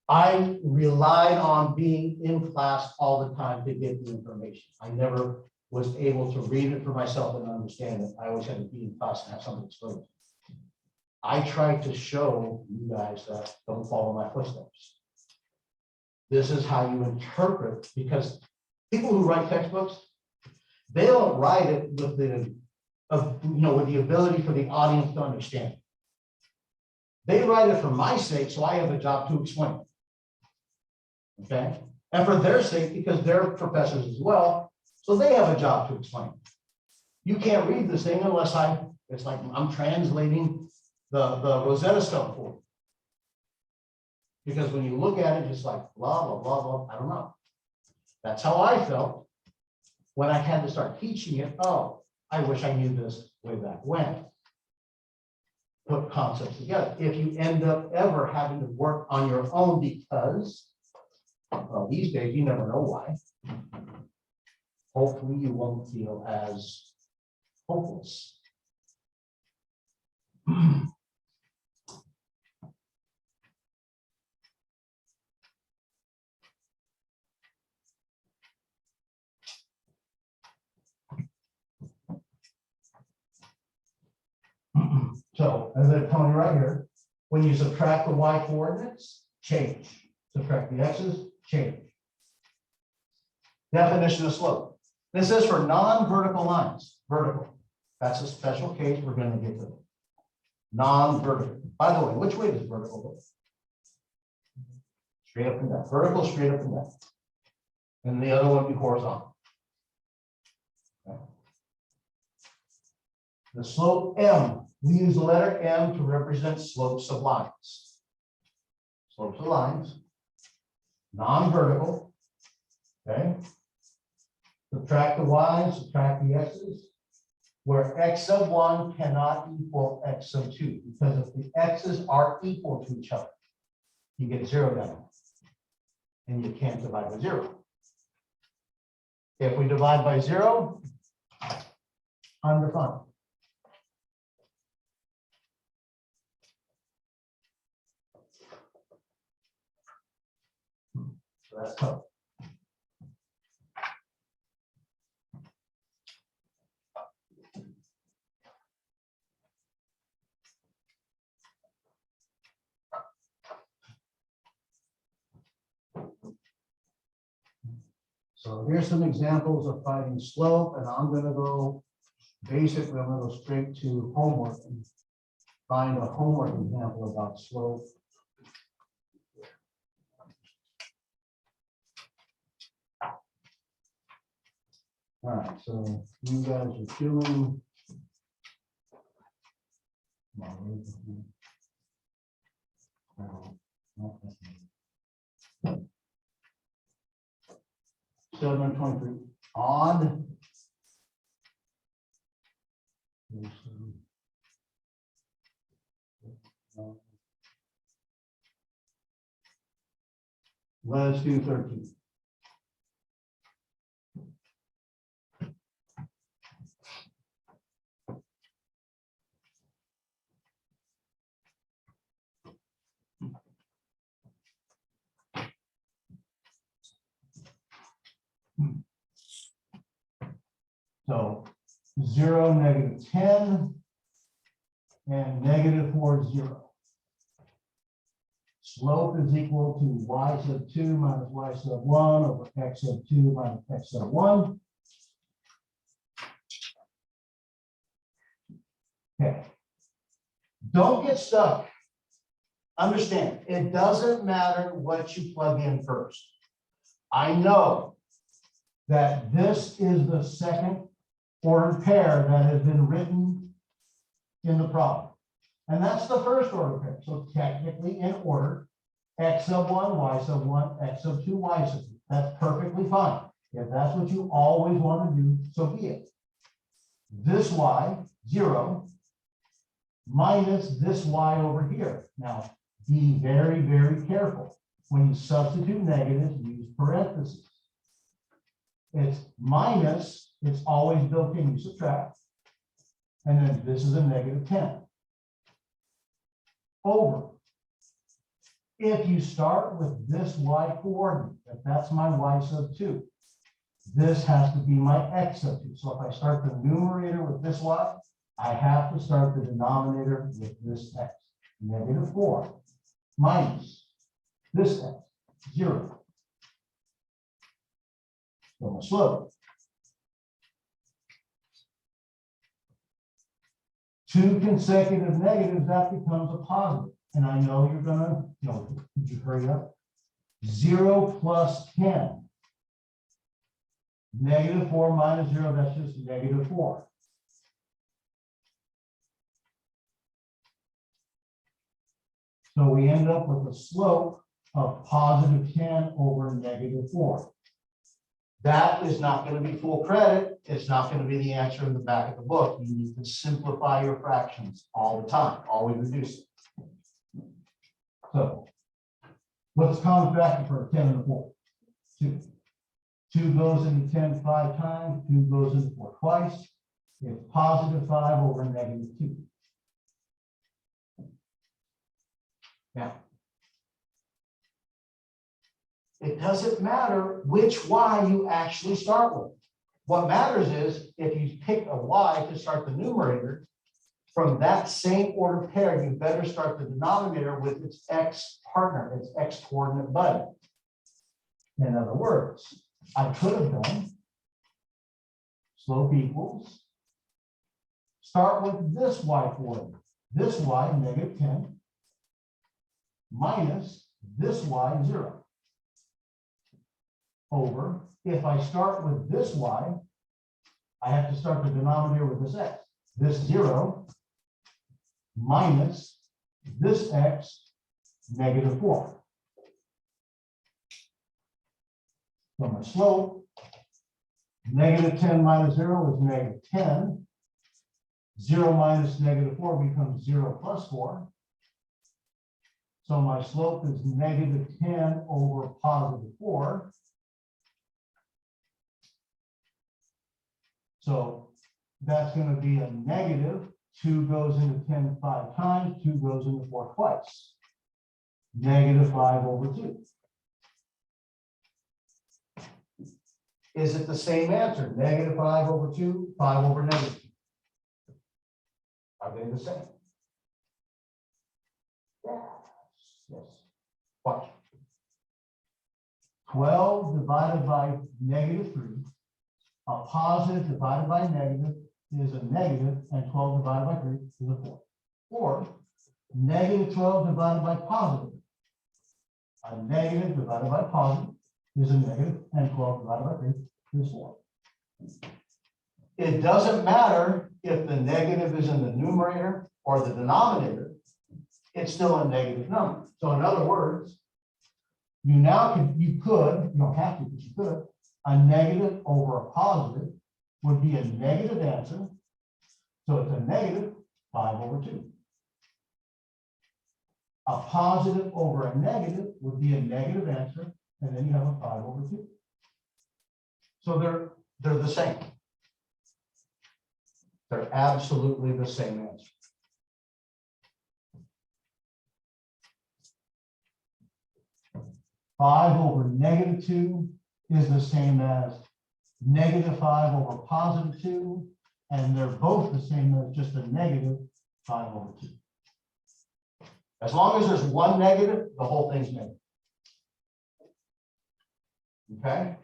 A: I relied on being in class all the time to get the information. I never was able to read it for myself and understand it. I always had to be in class and have something explained. I tried to show you guys that don't follow my footsteps. This is how you interpret, because people who write textbooks, they don't write it with with the ability for the audience to understand. They write it for my sake, so I have a job to explain. Okay? And for their sake, because they're professors as well, so they have a job to explain. You can't read this thing unless it's like I'm translating the Rosetta Stone for you. Because when you look at it, it's like blah, blah, blah, blah, I don't know. That's how I felt when I had to start teaching it. Oh, I wish I knew this way back when. Put concepts together. If you end up ever having to work on your own because, well, these days you never know why. Hopefully you won't feel as hopeless. So as they're telling you right here, when you subtract the y coordinates, change. Subtract the x's, change. Definition of slope. This is for non-vertical lines. Vertical. That's a special case we're going to get to. Non-vertical. By the way, which way does vertical go? Straight up and down. Vertical, straight up and down. And the other one be horizontal. Okay. The slope M. We use the letter M to represent slopes of lines. Slopes of lines. Non-vertical. Okay. Subtract the y's, subtract the x's, where x sub 1 cannot equal x sub 2, because if the x's are equal to each other, you get 0 down, and you can't divide by 0. If we divide by 0, undefined. So that's tough. So here's some examples of finding slope, and I'm going to go, basically, I'm going to go straight to homework and find a homework example about slope. All right, so you guys are doing. So 23 odd. Let's do 13. So 0, -10, and -4, 0. Slope is equal to y sub 2 minus y sub 1 over x sub 2 minus x sub 1. Okay. Don't get stuck. Understand, it doesn't matter what you plug in first. I know that this is the second ordered pair that has been written in the problem. And that's the first order pair. So technically in order, x sub 1, y sub 1, x sub 2, y sub 2. That's perfectly fine. If that's what you always want to do, so be it. This y, 0, minus this y over here. Now, be very, very careful. When you substitute negatives, use parentheses. It's minus, it's always built in, you subtract. And then this is a -10. Over. If you start with this y coordinate, if that's my y sub 2, this has to be my x sub 2. So if I start the numerator with this y, I have to start the denominator with this x. -4 minus this x, 0. from a slope. Two consecutive negatives, that becomes a positive. And I know you're gonna, could you hurry up? 0 plus 10. -4 minus 0, that's just -4. So we end up with a slope of positive 10 over -4. That is not going to be full credit. It's not going to be the answer in the back of the book. You need to simplify your fractions all the time, always reduce it. So what's the common factor for 10 and a 4? 2. 2 goes into 10 5 times, 2 goes into 4 twice. It's positive 5 over -2. Now, it doesn't matter which y you actually start with. What matters is if you pick a y to start the numerator, from that same order pair, you better start the denominator with its x partner, its x coordinate buddy. In other words, I could have done slope equals, start with this y coordinate, this y -10 minus this y 0 over, if I start with this y, I have to start the denominator with this x, this 0 minus this x -4. So my slope, -10 minus 0 is -10. 0 minus -4 becomes 0 plus 4. So my slope is -10 over +4. So that's going to be a negative. 2 goes into 10 5 times, 2 goes into 4 twice. -5 over 2. Is it the same answer? -5 over 2, 5 over -2. Are they the same? Yes. Watch. 12 divided by -3. A positive divided by negative is a negative, and 12 divided by 3 is a 4. Or -12 divided by positive. A negative divided by positive is a negative, and 12 divided by 3 is 4. It doesn't matter if the negative is in the numerator or the denominator, it's still a negative number. So in other words, you don't have to, but you could, a negative over a positive would be a negative answer. So it's a -5 over 2. A positive over a negative would be a negative answer, and then you have a 5 over 2. So they're the same. They're absolutely the same answer. Five over -2 is the same as -5 over +2, and they're both the same as just a -5 over 2. As long as there's one negative, the whole thing's negative. Okay?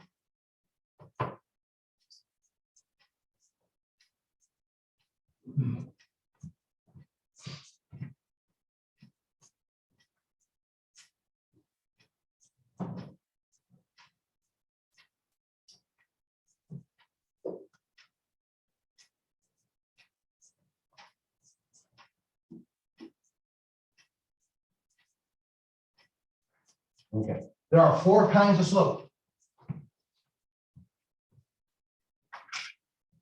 A: Okay, there are 4 kinds of slope.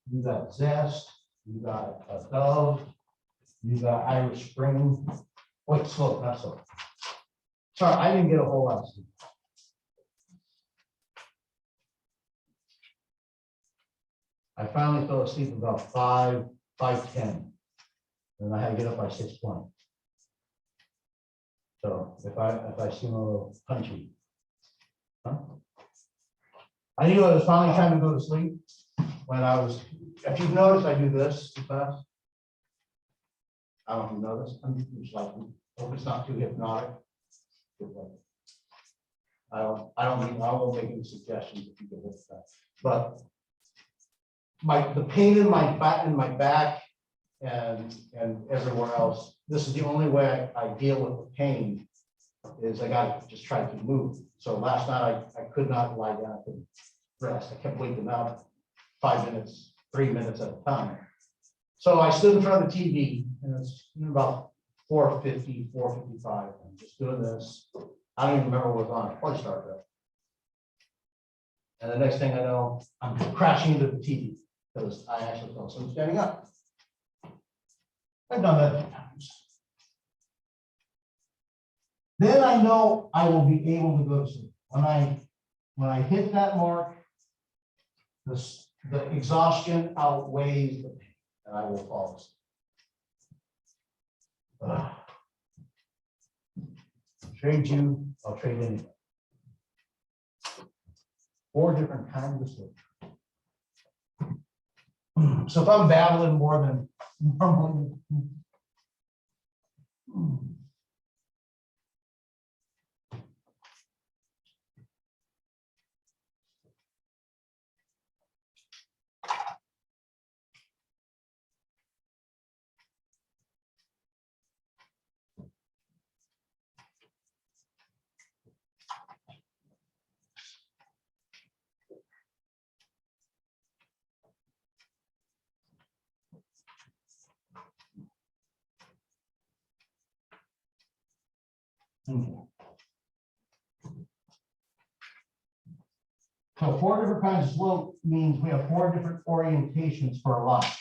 A: You got zest, you got a dove, you got Irish Spring. Wait, slope, not slope. Sorry, I didn't get a whole lot of sleep. I finally fell asleep about 5:10, and I had to get up by 6:20. So if I seem a little punchy. Huh? I knew it was finally time to go to sleep when I was, if you've noticed, I do this too fast. I don't know if you noticed, I'm just like, hope it's not too hypnotic. I won't make any suggestions if you can hit that, but the pain in my back and everywhere else, this is the only way I deal with the pain, is I got to just try to move. So last night I could not lie down, I couldn't rest. I kept waking up 5 minutes, 3 minutes at a time. So I stood in front of the TV, and it's about 4:50, 4:55. I'm just doing this. I don't even remember what was on. Probably Star Trek. And the next thing I know, I'm crashing into the TV because I actually fell asleep standing up. I've done that a few times. Then I know I will be able to go to sleep. When I hit that mark, the exhaustion outweighs the pain, and I will fall asleep. Trade you, I'll trade anything. 4 different kinds of sleep. So if I'm battling more than normally. So 4 different kinds of slope means we have 4 different orientations for a line.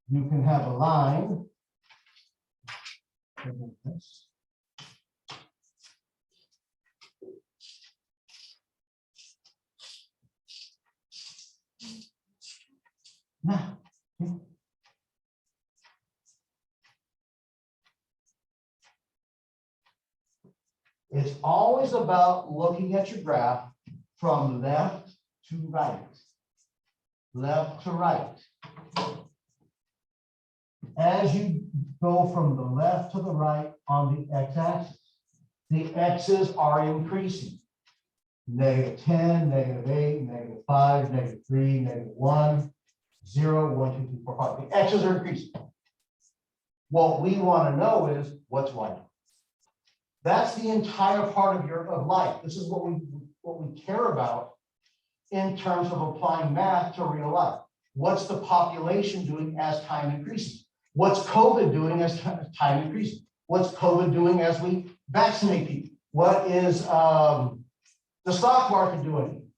A: You can have a line. Now, it's always about looking at your graph from left to right. Left to right. As you go from the left to the right on the x-axis, the x's are increasing. -10, -8, -5, -3, -1, 0, 1, 2, 3, 4, 5. The x's are increasing. What we want to know is what's y. That's the entire part of life. This is what we care about in terms of applying math to real life. What's the population doing as time increases? What's COVID doing as time increases? What's COVID doing as we vaccinate people? What is the stock market doing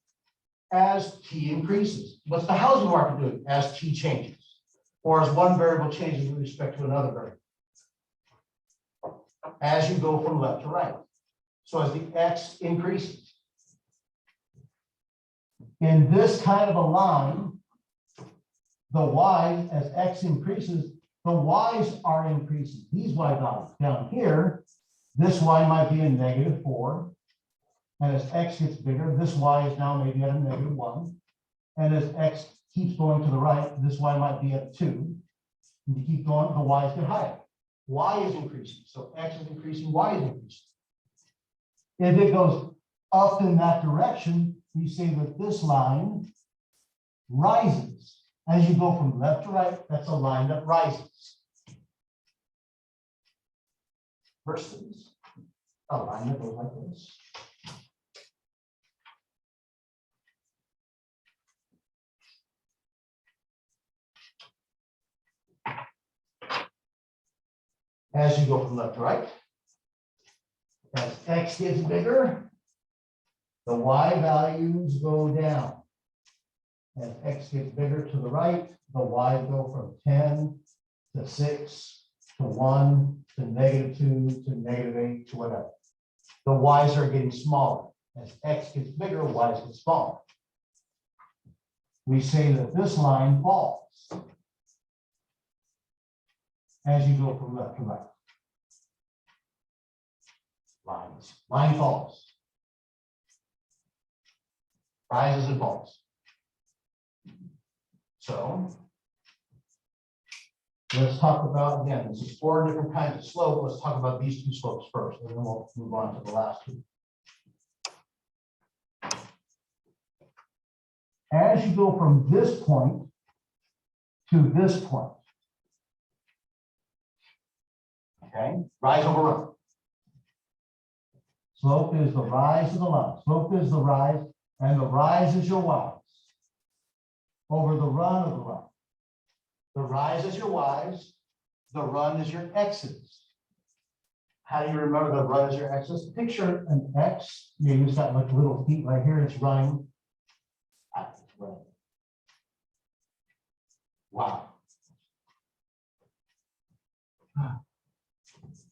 A: as T increases? What's the housing market doing as T changes? Or as one variable changes with respect to another variable? As you go from left to right. So as the x increases. In this kind of a line, the y, as x increases, the y's are increasing. These y values down here, this y might be a -4. And as x gets bigger, this y is now maybe at a -1. And as x keeps going to the right, this y might be at 2. And you keep going, the y's get higher. Y is increasing. So x is increasing, y is increasing. If it goes up in that direction, you see that this line rises. As you go from left to right, that's a line that rises. Versus a line that goes like this. As you go from left to right, as x gets bigger, the y values go down. As x gets bigger to the right, the y's go from 10 to 6 to 1 to -2 to -8 to whatever. The y's are getting smaller. As x gets bigger, y's get smaller. We say that this line falls as you go from left to right. Line falls. Rises and falls. So Let's talk about, again, this is 4 different kinds of slope. Let's talk about these 2 slopes first, and then we'll move on to the last 2. As you go from this point to this point, okay, rise over run. Slope is the rise of the line. Slope is the rise, and the rise is your y's over the run of the run. The rise is your y's, the run is your x's. How do you remember the run is your x's? Picture an x. You just got like little feet right here. It's running. Wow.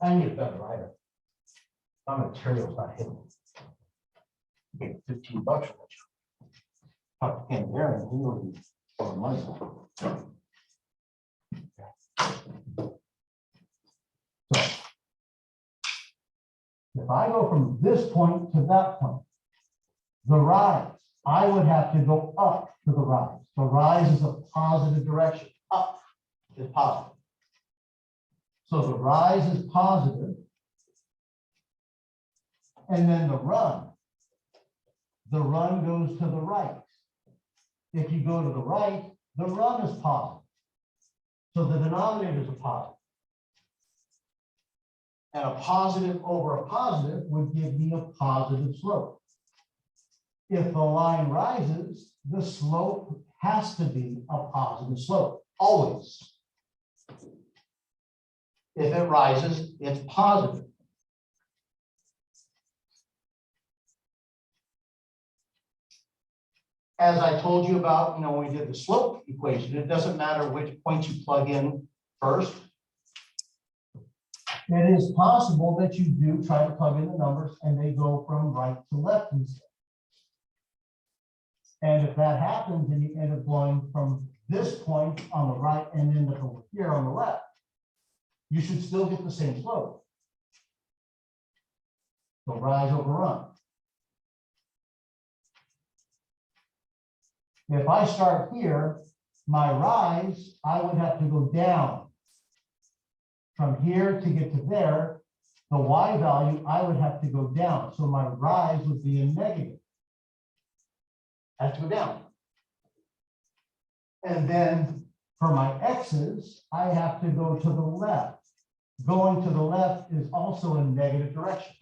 A: I need a better rider. My material's not hitting. You get $15 for that. Talk to Ken there and he will be for money. So, if I go from this point to that point, the rise, I would have to go up to the rise. The rise is a positive direction. Up is positive. So the rise is positive. And then the run goes to the right. If you go to the right, the run is positive. So the denominator is a positive. And a positive over a positive would give me a positive slope. If the line rises, the slope has to be a positive slope, always. If it rises, it's positive. As I told you about, when we did the slope equation, it doesn't matter which point you plug in first. It is possible that you do try to plug in the numbers and they go from right to left instead. And if that happens, then you end up going from this point on the right and end up over here on the left. You should still get the same slope. So rise over run. If I start here, my rise, I would have to go down. From here to get to there, the y value, I would have to go down. So my rise would be a negative. I have to go down. And then for my x's, I have to go to the left. Going to the left is also a negative direction.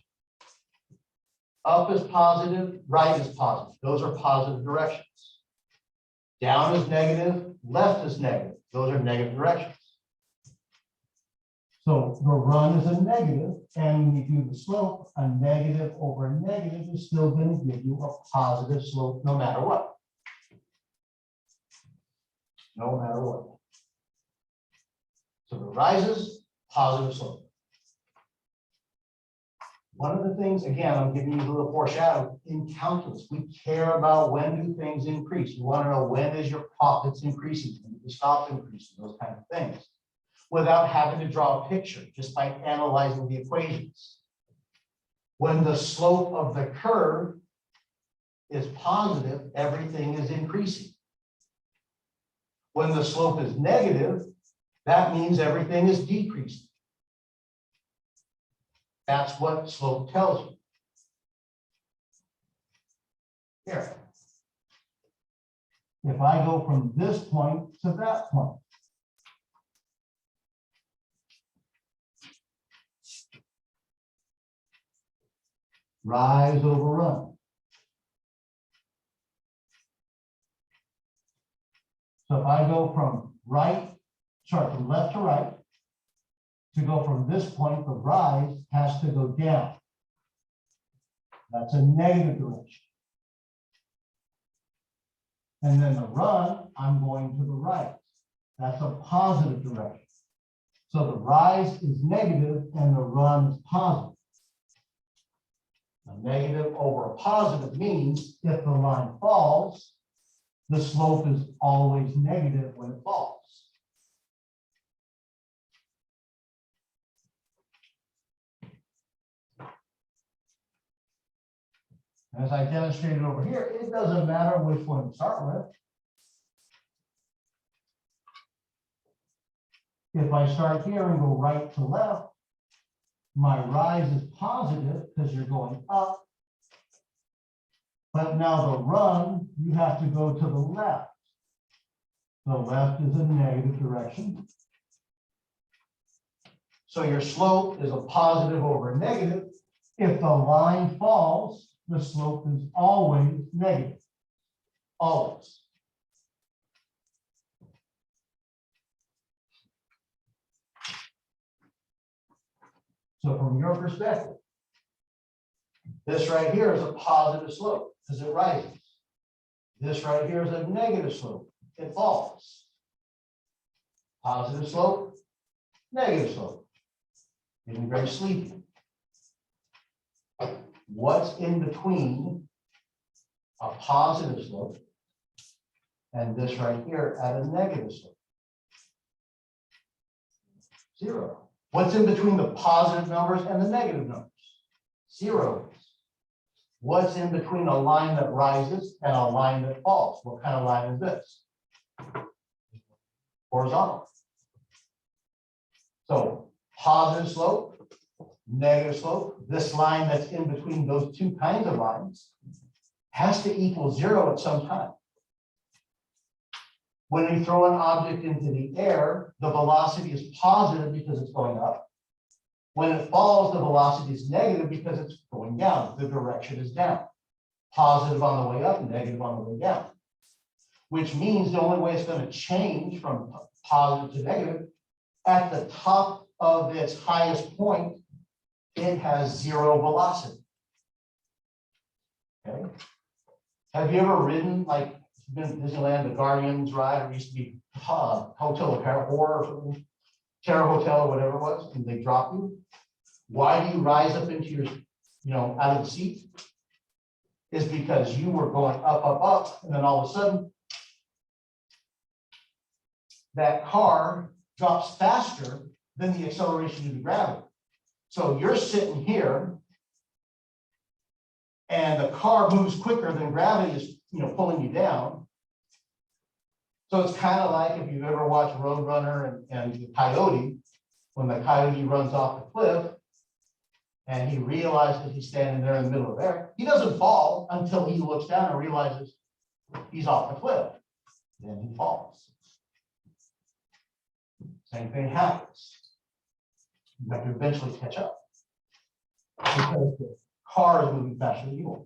A: Up is positive, right is positive. Those are positive directions. Down is negative, left is negative. Those are negative directions. So the run is a negative, and when you do the slope, a negative over a negative is still going to give you a positive slope no matter what. No matter what. So the rises, positive slope. One of the things, again, I'm giving you a little foreshadow in calculus. We care about when do things increase. You want to know when is your profits increasing, when do you stop increasing, those kind of things, without having to draw a picture, just by analyzing the equations. When the slope of the curve is positive, everything is increasing. When the slope is negative, that means everything is decreasing. That's what slope tells you. Here. If I go from this point to that point, rise over run. So if I go from from left to right, to go from this point, the rise has to go down. That's a negative direction. And then the run, I'm going to the right. That's a positive direction. So the rise is negative and the run is positive. A negative over a positive means if the line falls, the slope is always negative when it falls. As I demonstrated over here, it doesn't matter which one to start with. If I start here and go right to left, my rise is positive because you're going up. But now the run, you have to go to the left. The left is a negative direction. So your slope is a positive over a negative. If the line falls, the slope is always negative. Always. So from your perspective, this right here is a positive slope because it rises. This right here is a negative slope. It falls. Positive slope, negative slope. Getting very sleepy. What's in between a positive slope and this right here at a negative slope? Zero. What's in between the positive numbers and the negative numbers? Zero. What's in between a line that rises and a line that falls? What kind of line is this? Horizontal. So positive slope, negative slope, this line that's in between those two kinds of lines has to equal zero at some time. When we throw an object into the air, the velocity is positive because it's going up. When it falls, the velocity is negative because it's going down. The direction is down. Positive on the way up, negative on the way down. Which means the only way it's going to change from positive to negative, at the top of its highest point, it has zero velocity. Okay. Have you ever ridden, like, been to Disneyland, the Guardians ride, or used to be Hotel of Terror or something, Terror Hotel or whatever it was, and they drop you? Why do you rise up into your, out of the seat? Is because you were going up, up, up, and then all of a sudden, that car drops faster than the acceleration due to gravity. So you're sitting here, and the car moves quicker than gravity is, pulling you down. So it's kind of like if you've ever watched Roadrunner and the coyote, when the coyote runs off the cliff, and he realizes he's standing there in the middle of there, he doesn't fall until he looks down and realizes he's off the cliff. Then he falls. Same thing happens. You have to eventually catch up because the car is moving faster than you are.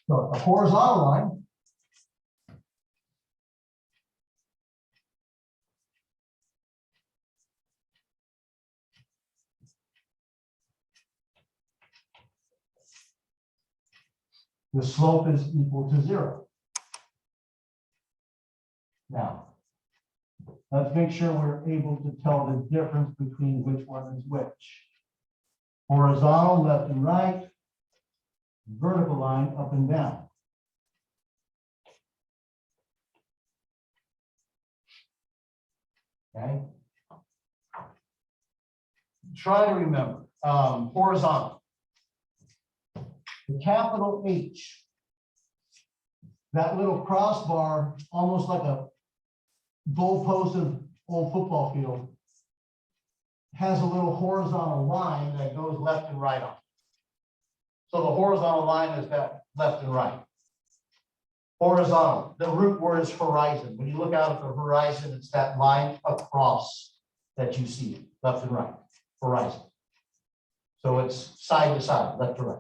A: So a horizontal line the slope is equal to zero. Now, let's make sure we're able to tell the difference between which one is which. Horizontal, left and right, vertical line, up and down. Okay. Try to remember, horizontal. The capital H, that little crossbar, almost like a goalpost of old football field, has a little horizontal line that goes left and right on. So the horizontal line is that left and right. Horizontal, the root word is horizon. When you look out at the horizon, it's that line across that you see, left and right, horizon. So it's side to side, left to right.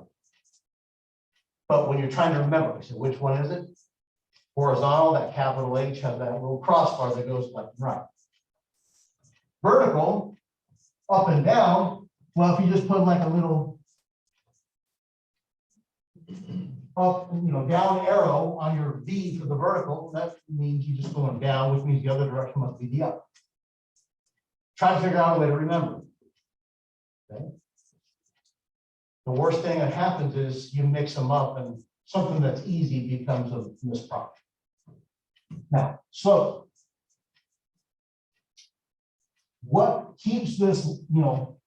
A: But when you're trying to remember, so which one is it? Horizontal, that capital H has that little crossbar that goes left and right. Vertical, up and down, well, if you just put like a little up, down arrow on your V for the vertical, that means you're just going down, which means the other direction must be the up. Try to figure out a way to remember. Okay. The worst thing that happens is you mix them up and something that's easy becomes a misprop. Now, slope. What keeps this,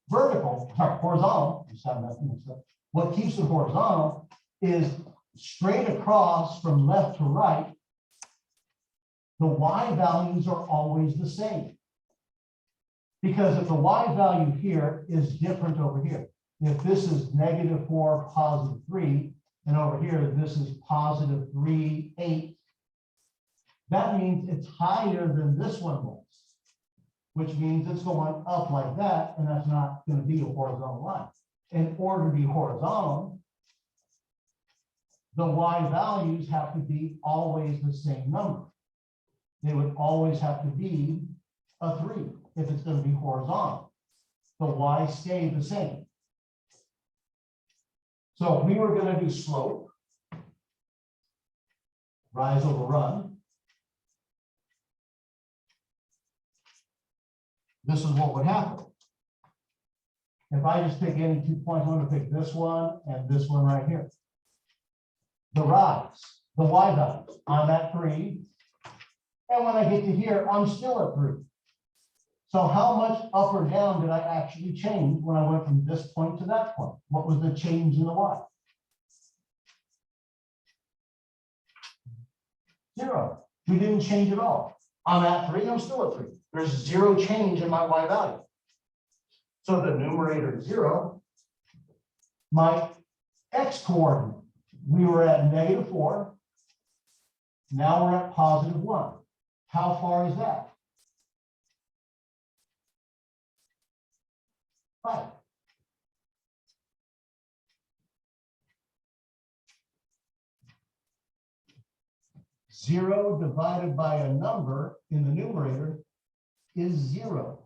A: vertical, horizontal, what keeps it horizontal is straight across from left to right, the Y values are always the same. Because if the y value here is different over here, if this is -4, +3, and over here, this is +3, 8, that means it's higher than this one was, which means it's going up like that, and that's not going to be a horizontal line. In order to be horizontal, the y values have to be always the same number. They would always have to be a 3 if it's going to be horizontal. The y stay the same. So if we were going to do slope, rise over run, this is what would happen. If I just pick any 2 points, I'm going to pick this one and this one right here. The rise, the y values, I'm at 3. And when I get to here, I'm still at 3. So how much up or down did I actually change when I went from this point to that point? What was the change in the y? 0. We didn't change at all. I'm at 3, I'm still at 3. There's 0 change in my y value. So the numerator is 0. My x coordinate, we were at -4. Now we're at +1. How far is that? 5. Zero divided by a number in the numerator is 0.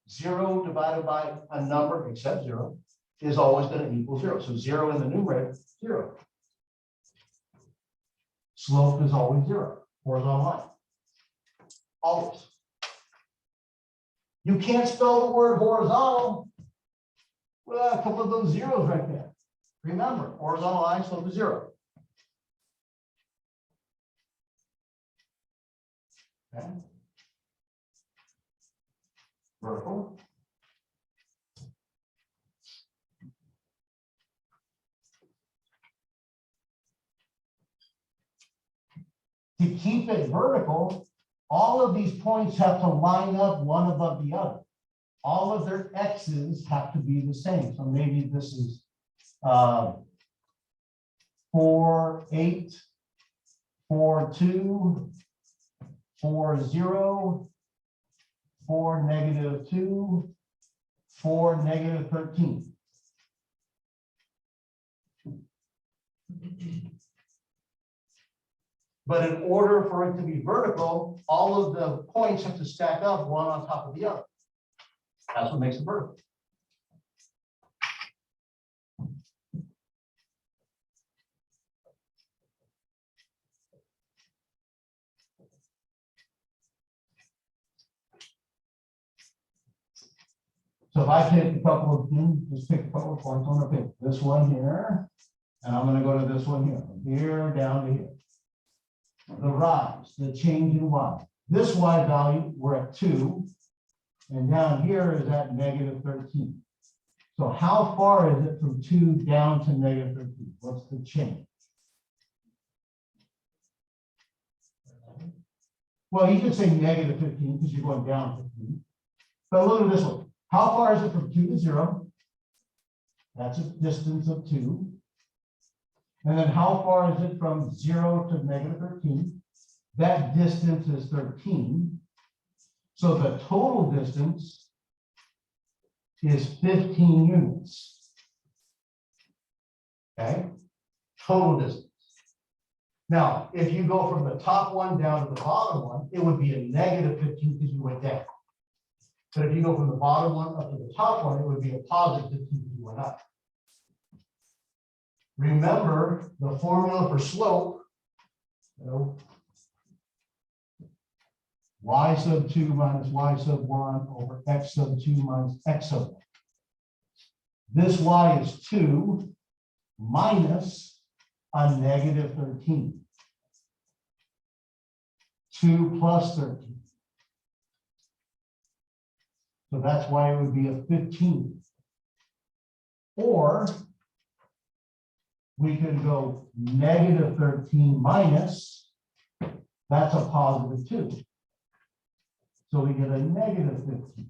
A: 0 divided by a number except 0 is always going to equal 0. So 0 in the numerator, 0. Slope is always 0, horizontal line. Always. You can't spell the word horizontal without a couple of those zeros right there. Remember, horizontal line, slope is 0. Okay. Vertical. To keep it vertical, all of these points have to line up one above the other. All of their x's have to be the same. So maybe this is 4, 8, 4, 2, 4, 0, 4, -2, 4, -13. But in order for it to be vertical, all of the points have to stack up one on top of the other. That's what makes it vertical. So if I pick a couple of, just pick a couple of points, I'm gonna pick this one here, and I'm gonna go to this one here, from here down to here. The rise, the change in y. This y value, we're at 2, and down here is at -13. So how far is it from 2 down to -13? What's the change? Well, you could say -15 because you're going down 15. But look at this one. How far is it from 2 to 0? That's a distance of 2. And then how far is it from 0 to -13? That distance is 13. So the total distance is 15 units. Okay, total distance. Now, if you go from the top one down to the bottom one, it would be a -15 because you went down. But if you go from the bottom one up to the top one, it would be a +15 because you went up. Remember the formula for slope, y sub 2 minus y sub 1 over x sub 2 minus x sub 1. This y is 2 minus a -13. 2 plus 13. So that's why it would be a 15. Or we could go -13 minus, that's a +2. So we get a negative 15.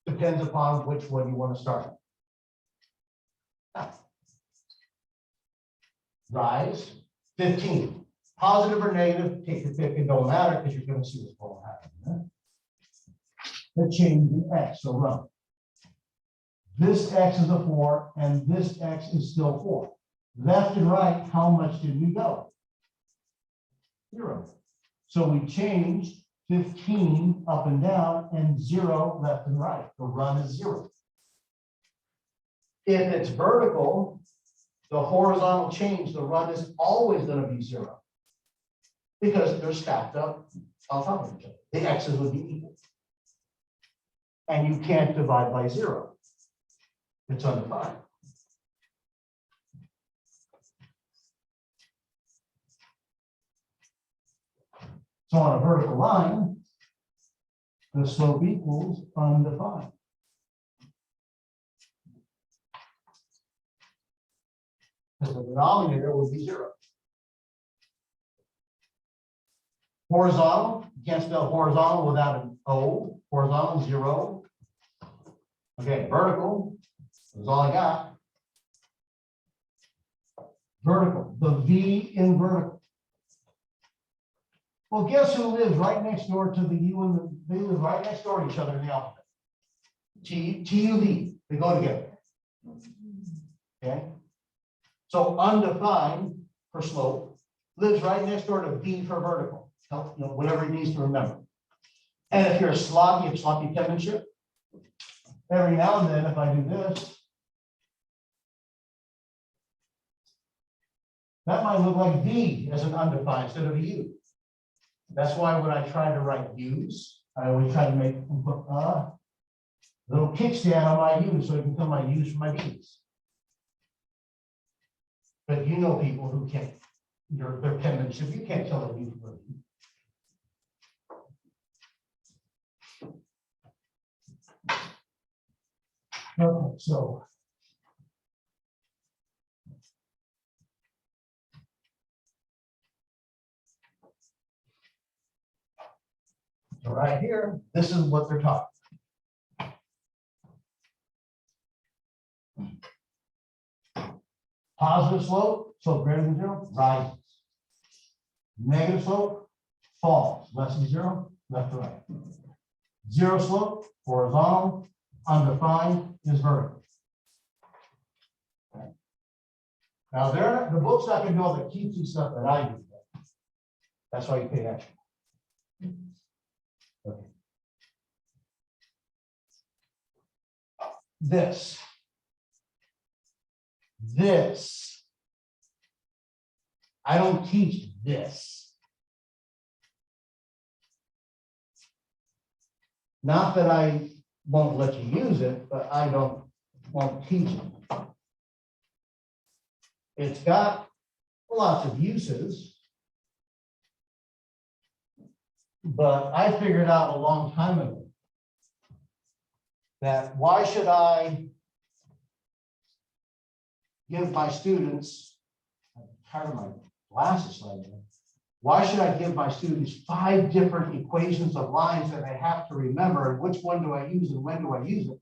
A: Depends upon which one you want to start. Rise, 15. Positive or negative, take your pick, it don't matter because you're going to see what's going to happen. The change in x, so run. This x is a 4, and this x is still 4. Left and right, how much did we go? 0. So we changed 15 up and down and 0 left and right. The run is 0. If it's vertical, the horizontal change, the run is always going to be 0 because they're stacked up on top of each other. The x's would be equal. And you can't divide by 0. It's undefined. So on a vertical line, the slope equals undefined. Because the denominator would be 0. Horizontal, you can't spell horizontal without an O. Horizontal, 0. Okay, vertical, that's all I got. Vertical, the V in vertical. Well, guess who lives right next door to the U and they live right next door to each other in the alphabet? T-U-V, they go together. Okay. So undefined for slope lives right next door to V for vertical. Whatever it needs to remember. And if you're a sloppy penmanship, every now and then, if I do this, that might look like V as an undefined instead of a U. That's why when I try to write U's, I always try to make put a little kickstand on my U's so it can become my U's for my V's. But you know people who can't, their penmanship, you can't tell a U from a V. Okay, so right here, this is what they're talking. Positive slope, so greater than 0, rises. Negative slope, falls. Less than 0, left to right. 0 slope, horizontal, undefined is vertical. Okay. Now, the book's not going to be able to teach you stuff that I do. That's why you pay extra. Okay. This. I don't teach this. Not that I won't let you use it, but I won't teach it. It's got lots of uses, but I figured out a long time ago that why should I give my students, I'm tired of my glasses like that. Why should I give my students 5 different equations of lines that they have to remember? And which one do I use and when do I use it?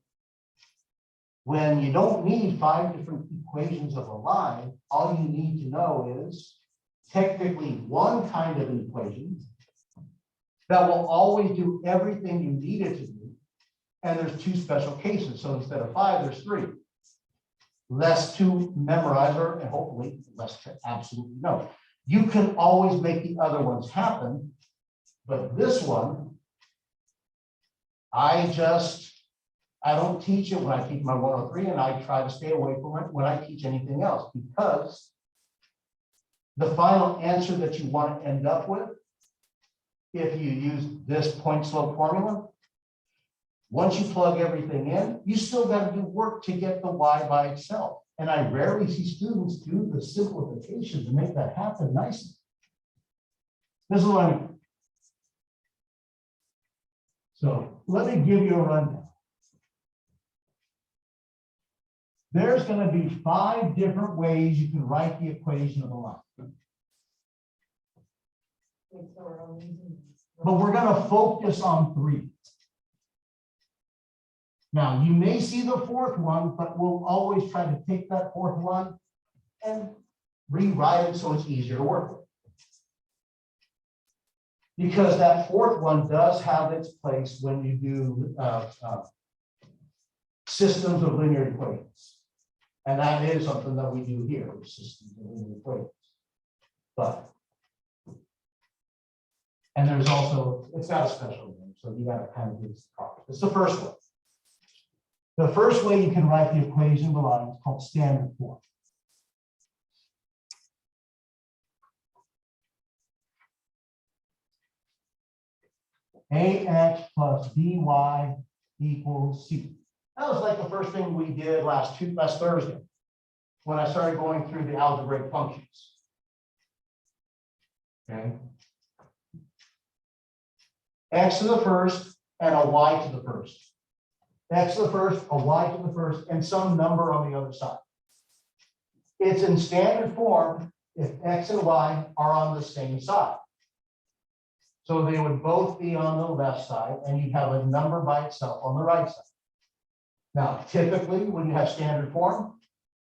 A: When you don't need 5 different equations of a line, all you need to know is technically one kind of an equation that will always do everything you need it to do. And there's 2 special cases. So instead of 5, there's 3. Less to memorize or and hopefully less to absolutely know. You can always make the other ones happen, but this one, I don't teach it when I teach my 103, and I try to stay away from it when I teach anything else, because the final answer that you want to end up with, if you use this point slope formula, once you plug everything in, you still got to do work to get the y by itself. And I rarely see students do the simplification to make that happen nicely. This is what I mean. So let me give you a rundown. There's going to be 5 different ways you can write the equation of a line.
B: Okay, so we're only using.
A: but we're gonna focus on 3. Now, you may see the 4th one, but we'll always try to take that 4th one and rewrite it so it's easier to work with. Because that 4th one does have its place when you do systems of linear equations. And that is something that we do here, with systems of linear equations. But, and there's also, it's got a special name, so you gotta kind of do this properly. It's the first one. The first way you can write the equation of a line is called standard form. AX plus BY equals C. That was like the first thing we did last Thursday, when I started going through the algebraic functions. Okay. X to the first and a Y to the first. X to the first, a Y to the first, and some number on the other side. It's in standard form if X and Y are on the same side. So they would both be on the left side, and you'd have a number by itself on the right side. Now, typically, when you have standard form,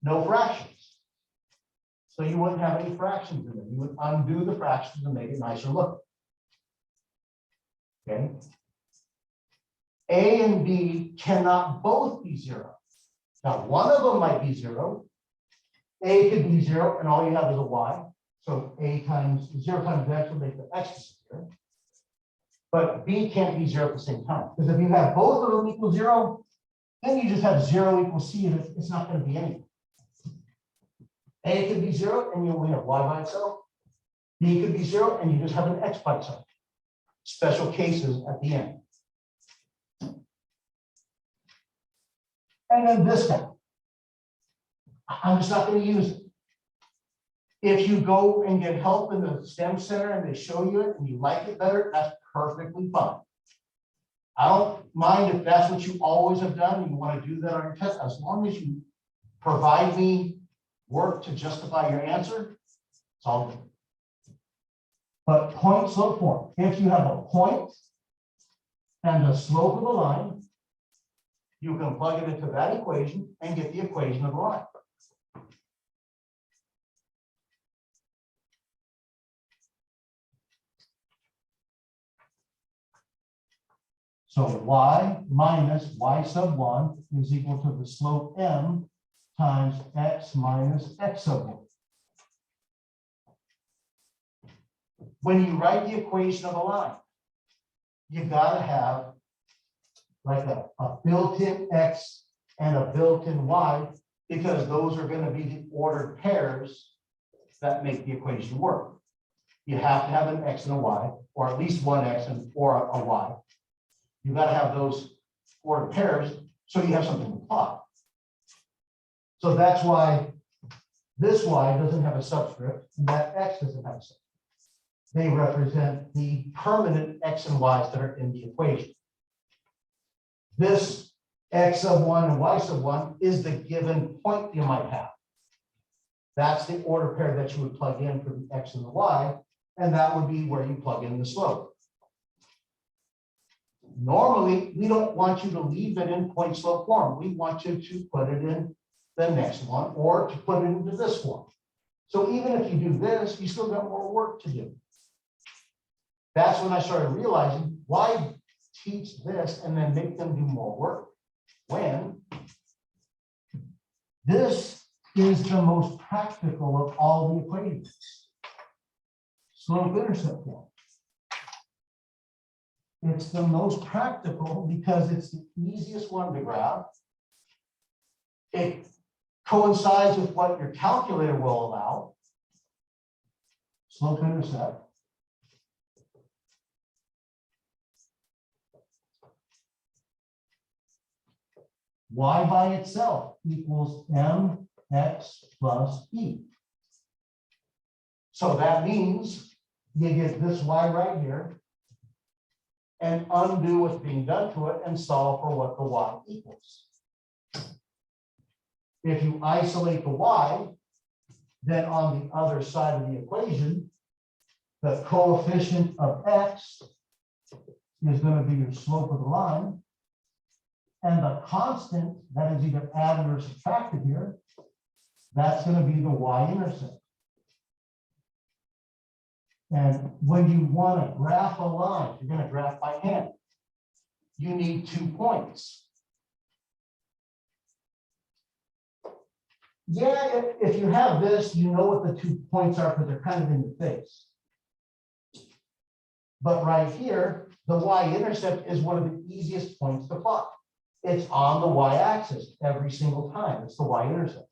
A: no fractions. So you wouldn't have any fractions in it. You would undo the fractions and make it nicer looking. Okay. A and B cannot both be 0. Now, one of them might be 0. A could be 0, and all you have is a Y. So A times 0 times X will make the X disappear. But B can't be 0 at the same time. Because if you have both of them equal 0, then you just have 0 equals C, and it's not going to be anything. A could be 0, and you only have Y by itself. B could be 0, and you just have an X by itself. Special cases at the end. And then this guy. I'm just not going to use it. If you go and get help in the STEM center and they show you it and you like it better, that's perfectly fine. I don't mind if that's what you always have done and you want to do that on your test, as long as you provide me work to justify your answer, it's all good. But point slope form, if you have a point and the slope of the line, you can plug it into that equation and get the equation of the line. So y minus y sub 1 is equal to the slope m times x minus x sub 1. When you write the equation of a line, you got to have like a built-in x and a built-in y, because those are going to be the ordered pairs that make the equation work. You have to have an x and a y, or at least one x and or a y. You got to have those ordered pairs so you have something to plot. So that's why this y doesn't have a subscript and that x doesn't have a subscript. They represent the permanent x and y's that are in the equation. This x sub 1 and y sub 1 is the given point you might have. That's the order pair that you would plug in for the x and the y, and that would be where you plug in the slope. Normally, we don't want you to leave it in point slope form. We want you to put it in the next one or to put it into this form. So even if you do this, you still got more work to do. That's when I started realizing, why teach this and then make them do more work when this is the most practical of all the equations. Slope intercept form. It's the most practical because it's the easiest one to graph. It coincides with what your calculator will allow. Slope intercept. Y by itself equals mx plus e. So that means you get this y right here and undo what's being done to it and solve for what the y equals. If you isolate the y, then on the other side of the equation, the coefficient of x is going to be your slope of the line. And the constant that is either added or subtracted here, that's going to be the y-intercept. And when you want to graph a line, you're going to graph by hand. You need 2 points. Yeah, if you have this, you know what the 2 points are because they're kind of in your face. But right here, the y-intercept is one of the easiest points to plot. It's on the y-axis every single time. It's the y-intercept.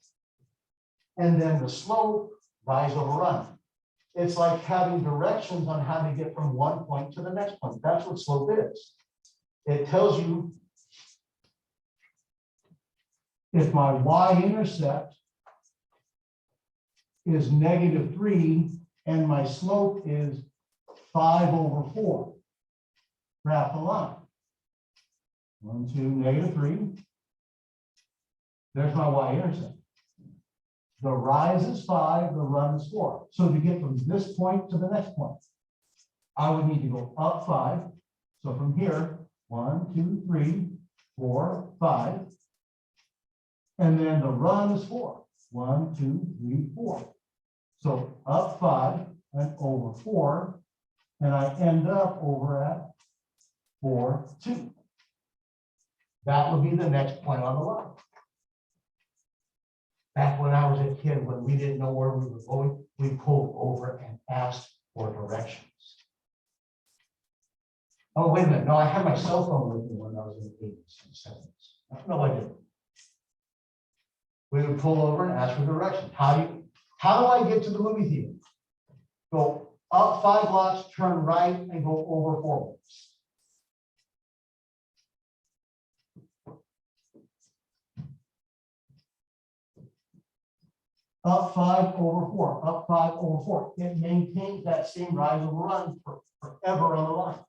A: And then the slope, rise over run. It's like having directions on how to get from one point to the next point. That's what slope is. It tells you if my y-intercept is -3 and my slope is 5/4. Graph the line. 1, 2, -3. There's my y-intercept. The rise is 5, the run is 4. So to get from this point to the next point, I would need to go up 5. So from here, 1, 2, 3, 4, 5. And then the run is 4. 1, 2, 3, 4. So up 5 and over 4. And I end up over at 4, 2. That would be the next point on the line. Back when I was a kid, when we didn't know where we were going, we pulled over and asked for directions. Oh, wait a minute. No, I had my cell phone with me when I was in the 80s and 70s. No, I didn't. We would pull over and ask for directions. How do I get to the movie theater? Go up 5 blocks, turn right, and go over 4 blocks. Up 5 over 4, up 5 over 4. It maintains that same rise over run forever on the line.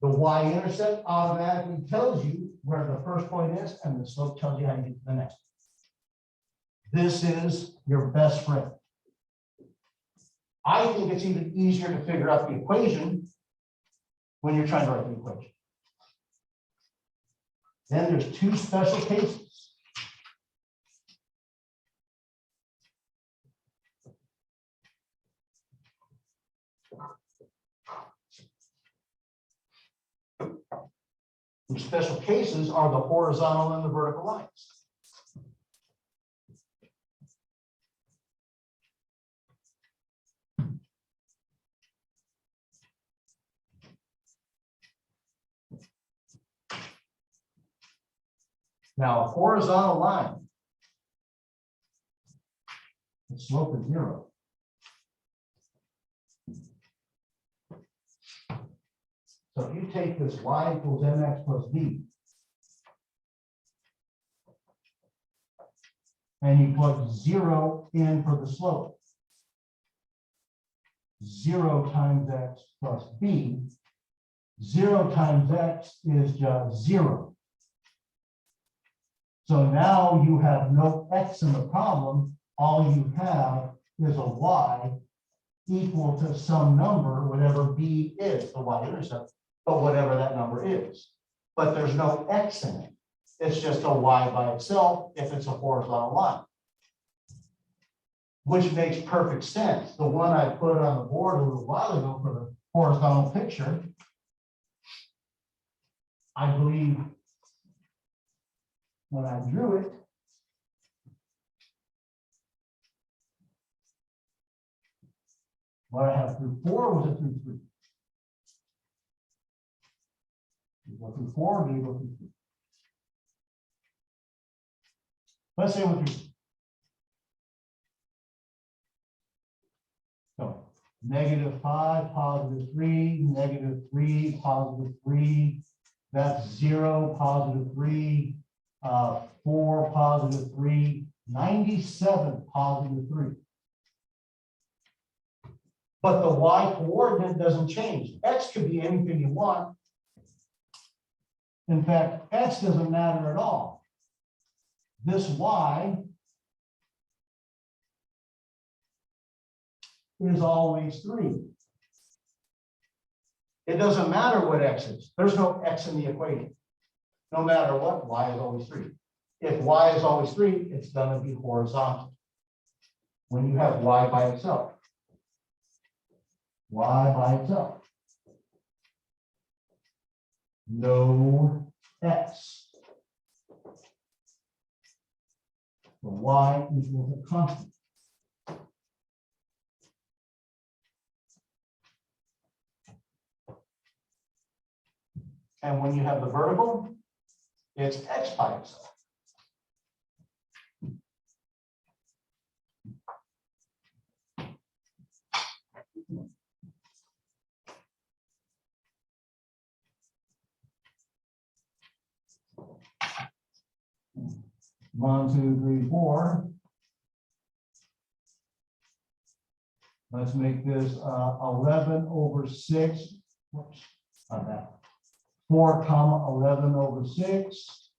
A: The y-intercept automatically tells you where the first point is, and the slope tells you how to get to the next. This is your best friend. I think it's even easier to figure out the equation when you're trying to write the equation. Then there's 2 special cases. The special cases are the horizontal and the vertical lines. Now, a horizontal line, the slope is 0. So if you take this y equals mx plus b, and you plug 0 in for the slope, 0 times x plus b, 0 times x is just 0. So now you have no x in the problem. All you have is a y equal to some number, whatever b is, the y-intercept, but whatever that number is. But there's no x in it. It's just a y by itself if it's a horizontal line. Which makes perfect sense. The one I put on the board a little while ago for the horizontal picture, I believe when I drew it, what I have through 4 was it through 3? Did you go through 4 or did you go through 3? Let's say with 3. So -5, +3, -3, +3. That's 0, +3, 4, +3, 97, +3. But the y coordinate doesn't change. X could be anything you want. In fact, x doesn't matter at all. This y is always 3. It doesn't matter what x is. There's no x in the equation. No matter what, y is always 3. If y is always 3, it's going to be horizontal. When you have y by itself. Y by itself. No x. So y equals a constant. And when you have the vertical, it's x by itself. One, two, three, four. Let's make this 11 over 6. Whoops, not that. 4 comma 11 over 6.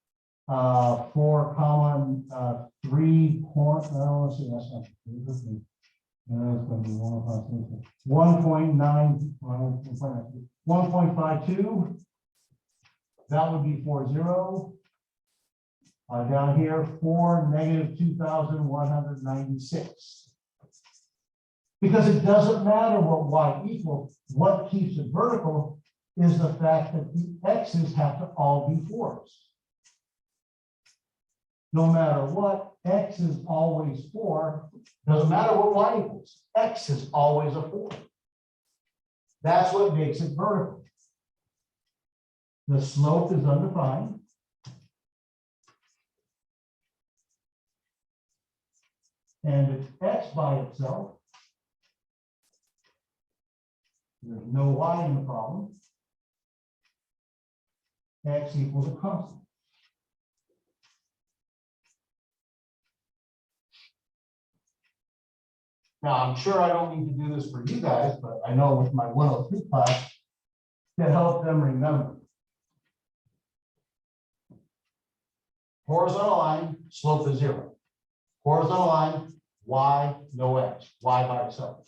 A: 4 comma 3 point. Let's see, that's not. That's going to be 1.9. 1.52. That would be 40. Down here, 4 negative 2,196. Because it doesn't matter what y equals, what keeps it vertical is the fact that the x's have to all be 4s. No matter what, x is always 4. Doesn't matter what y equals, x is always a 4. That's what makes it vertical. The slope is undefined. And it's x by itself. There's no y in the problem. X equals a constant. Now, I'm sure I don't need to do this for you guys, but I know with my 103 class, to help them remember. Horizontal line, slope is 0. Horizontal line, y, no x, y by itself.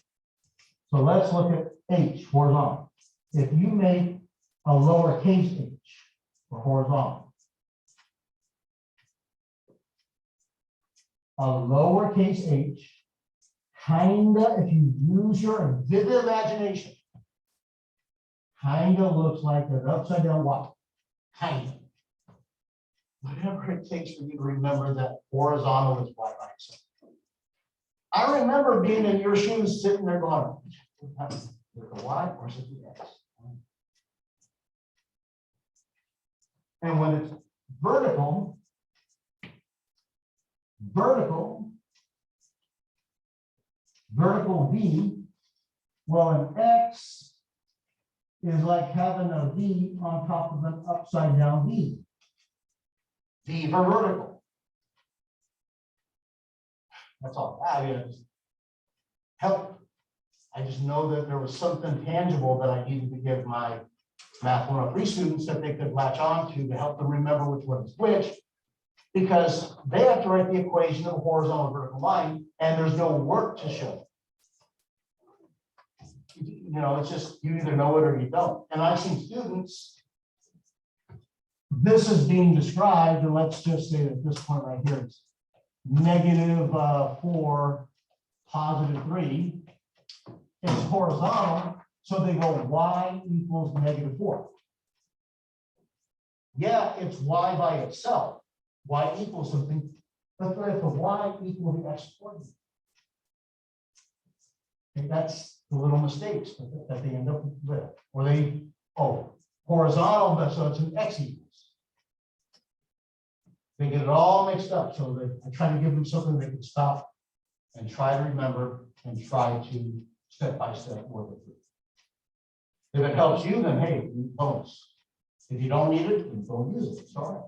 A: So let's look at h, horizontal. If you make a lowercase h for horizontal, a lowercase h, kinda, if you use your vivid imagination, kinda looks like an upside down Y. Kinda. Whatever it takes for you to remember that horizontal is y by itself. I remember being in your shoes, sitting there going, is it the y or is it the x? And when it's vertical, vertical V, well, an X is like having a V on top of an upside down V. V for vertical. That's all. I mean, it's help. I just know that there was something tangible that I needed to give my Math 103 students that they could latch on to help them remember which one is which, because they have to write the equation of a horizontal and vertical line, and there's no work to show. You know, it's just you either know it or you don't. And I've seen students, this is being described, and let's just say that this point right here is -4, +3. It's horizontal, so they go y equals -4. Yeah, it's y by itself. Y equals something, but if the y equals the x coordinate. Okay, that's the little mistakes that they end up with. Or they, horizontal, but so it's an x equals. They get it all mixed up. So I try to give them something they can stop and try to remember and try to step by step work it through. If it helps you, then hey, bonus. If you don't need it, then don't use it. It's all right.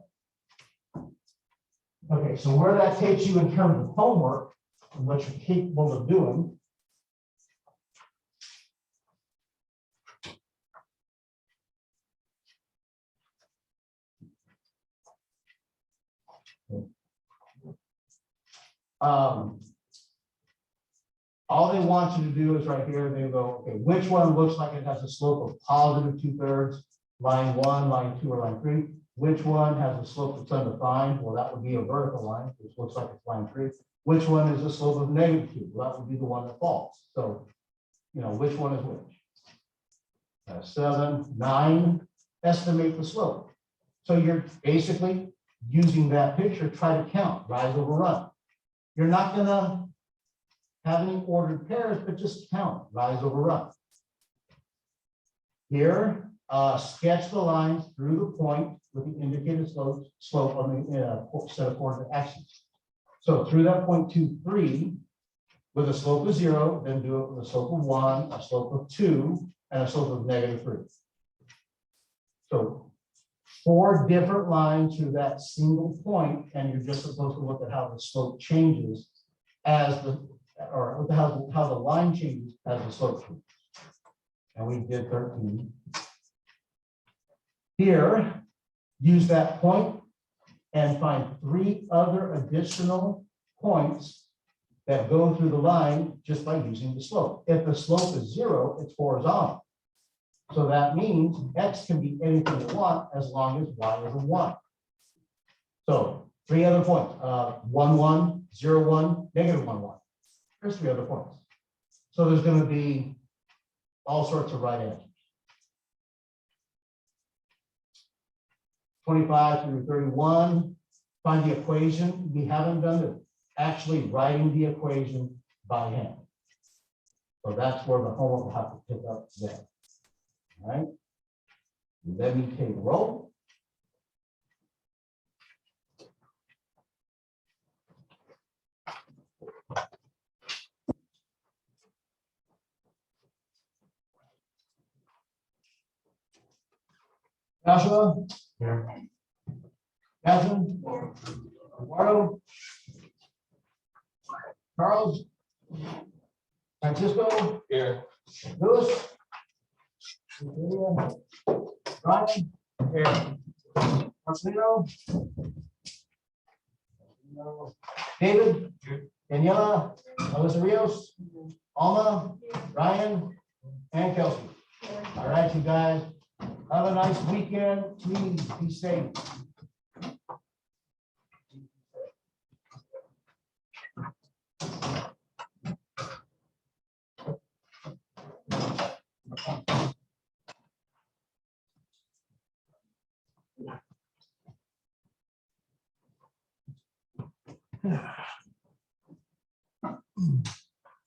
A: Okay, so where that takes you in terms of homework and what you're capable of doing. all they want you to do is right here, they go, okay, which one looks like it has a slope of positive 2/3, line 1, line 2, or line 3? Which one has a slope that's undefined? Well, that would be a vertical line, which looks like it's line 3. Which one is a slope of -2? Well, that would be the one that falls. So, which one is which? 7, 9, estimate the slope. So you're basically using that picture, try to count, rise over run. You're not gonna have any ordered pairs, but just count, rise over run. Here, sketch the lines through the point with the indicated slope on the set of coordinate axes. So through that point 2, 3, with a slope of 0, then do it with a slope of 1, a slope of 2, and a slope of -3. So 4 different lines through that single point, and you're just supposed to look at how the slope changes as how the line changes as the slope changes. And we did 13. Here, use that point and find 3 other additional points that go through the line just by using the slope. If the slope is 0, it's horizontal. So that means X can be anything you want as long as Y is a 1. So 3 other points, 1, 1, 0, 1, -1, 1. There's 3 other points. So there's going to be all sorts of right answers. 25 through 31, find the equation. We haven't done it. Actually writing the equation by hand. So that's where the homework will have to pick up there. All right. Let me take a roll. Joshua?
C: Here.
A: Catherine? Eduardo? Charles? Francisco?
D: Here.
A: Lewis? Ryan?
D: Here.
A: Marcelino? David? Daniela? Melissa Rios? Alma? Ryan? And Kelsey. All right, you guys. Have a nice weekend. Please be safe.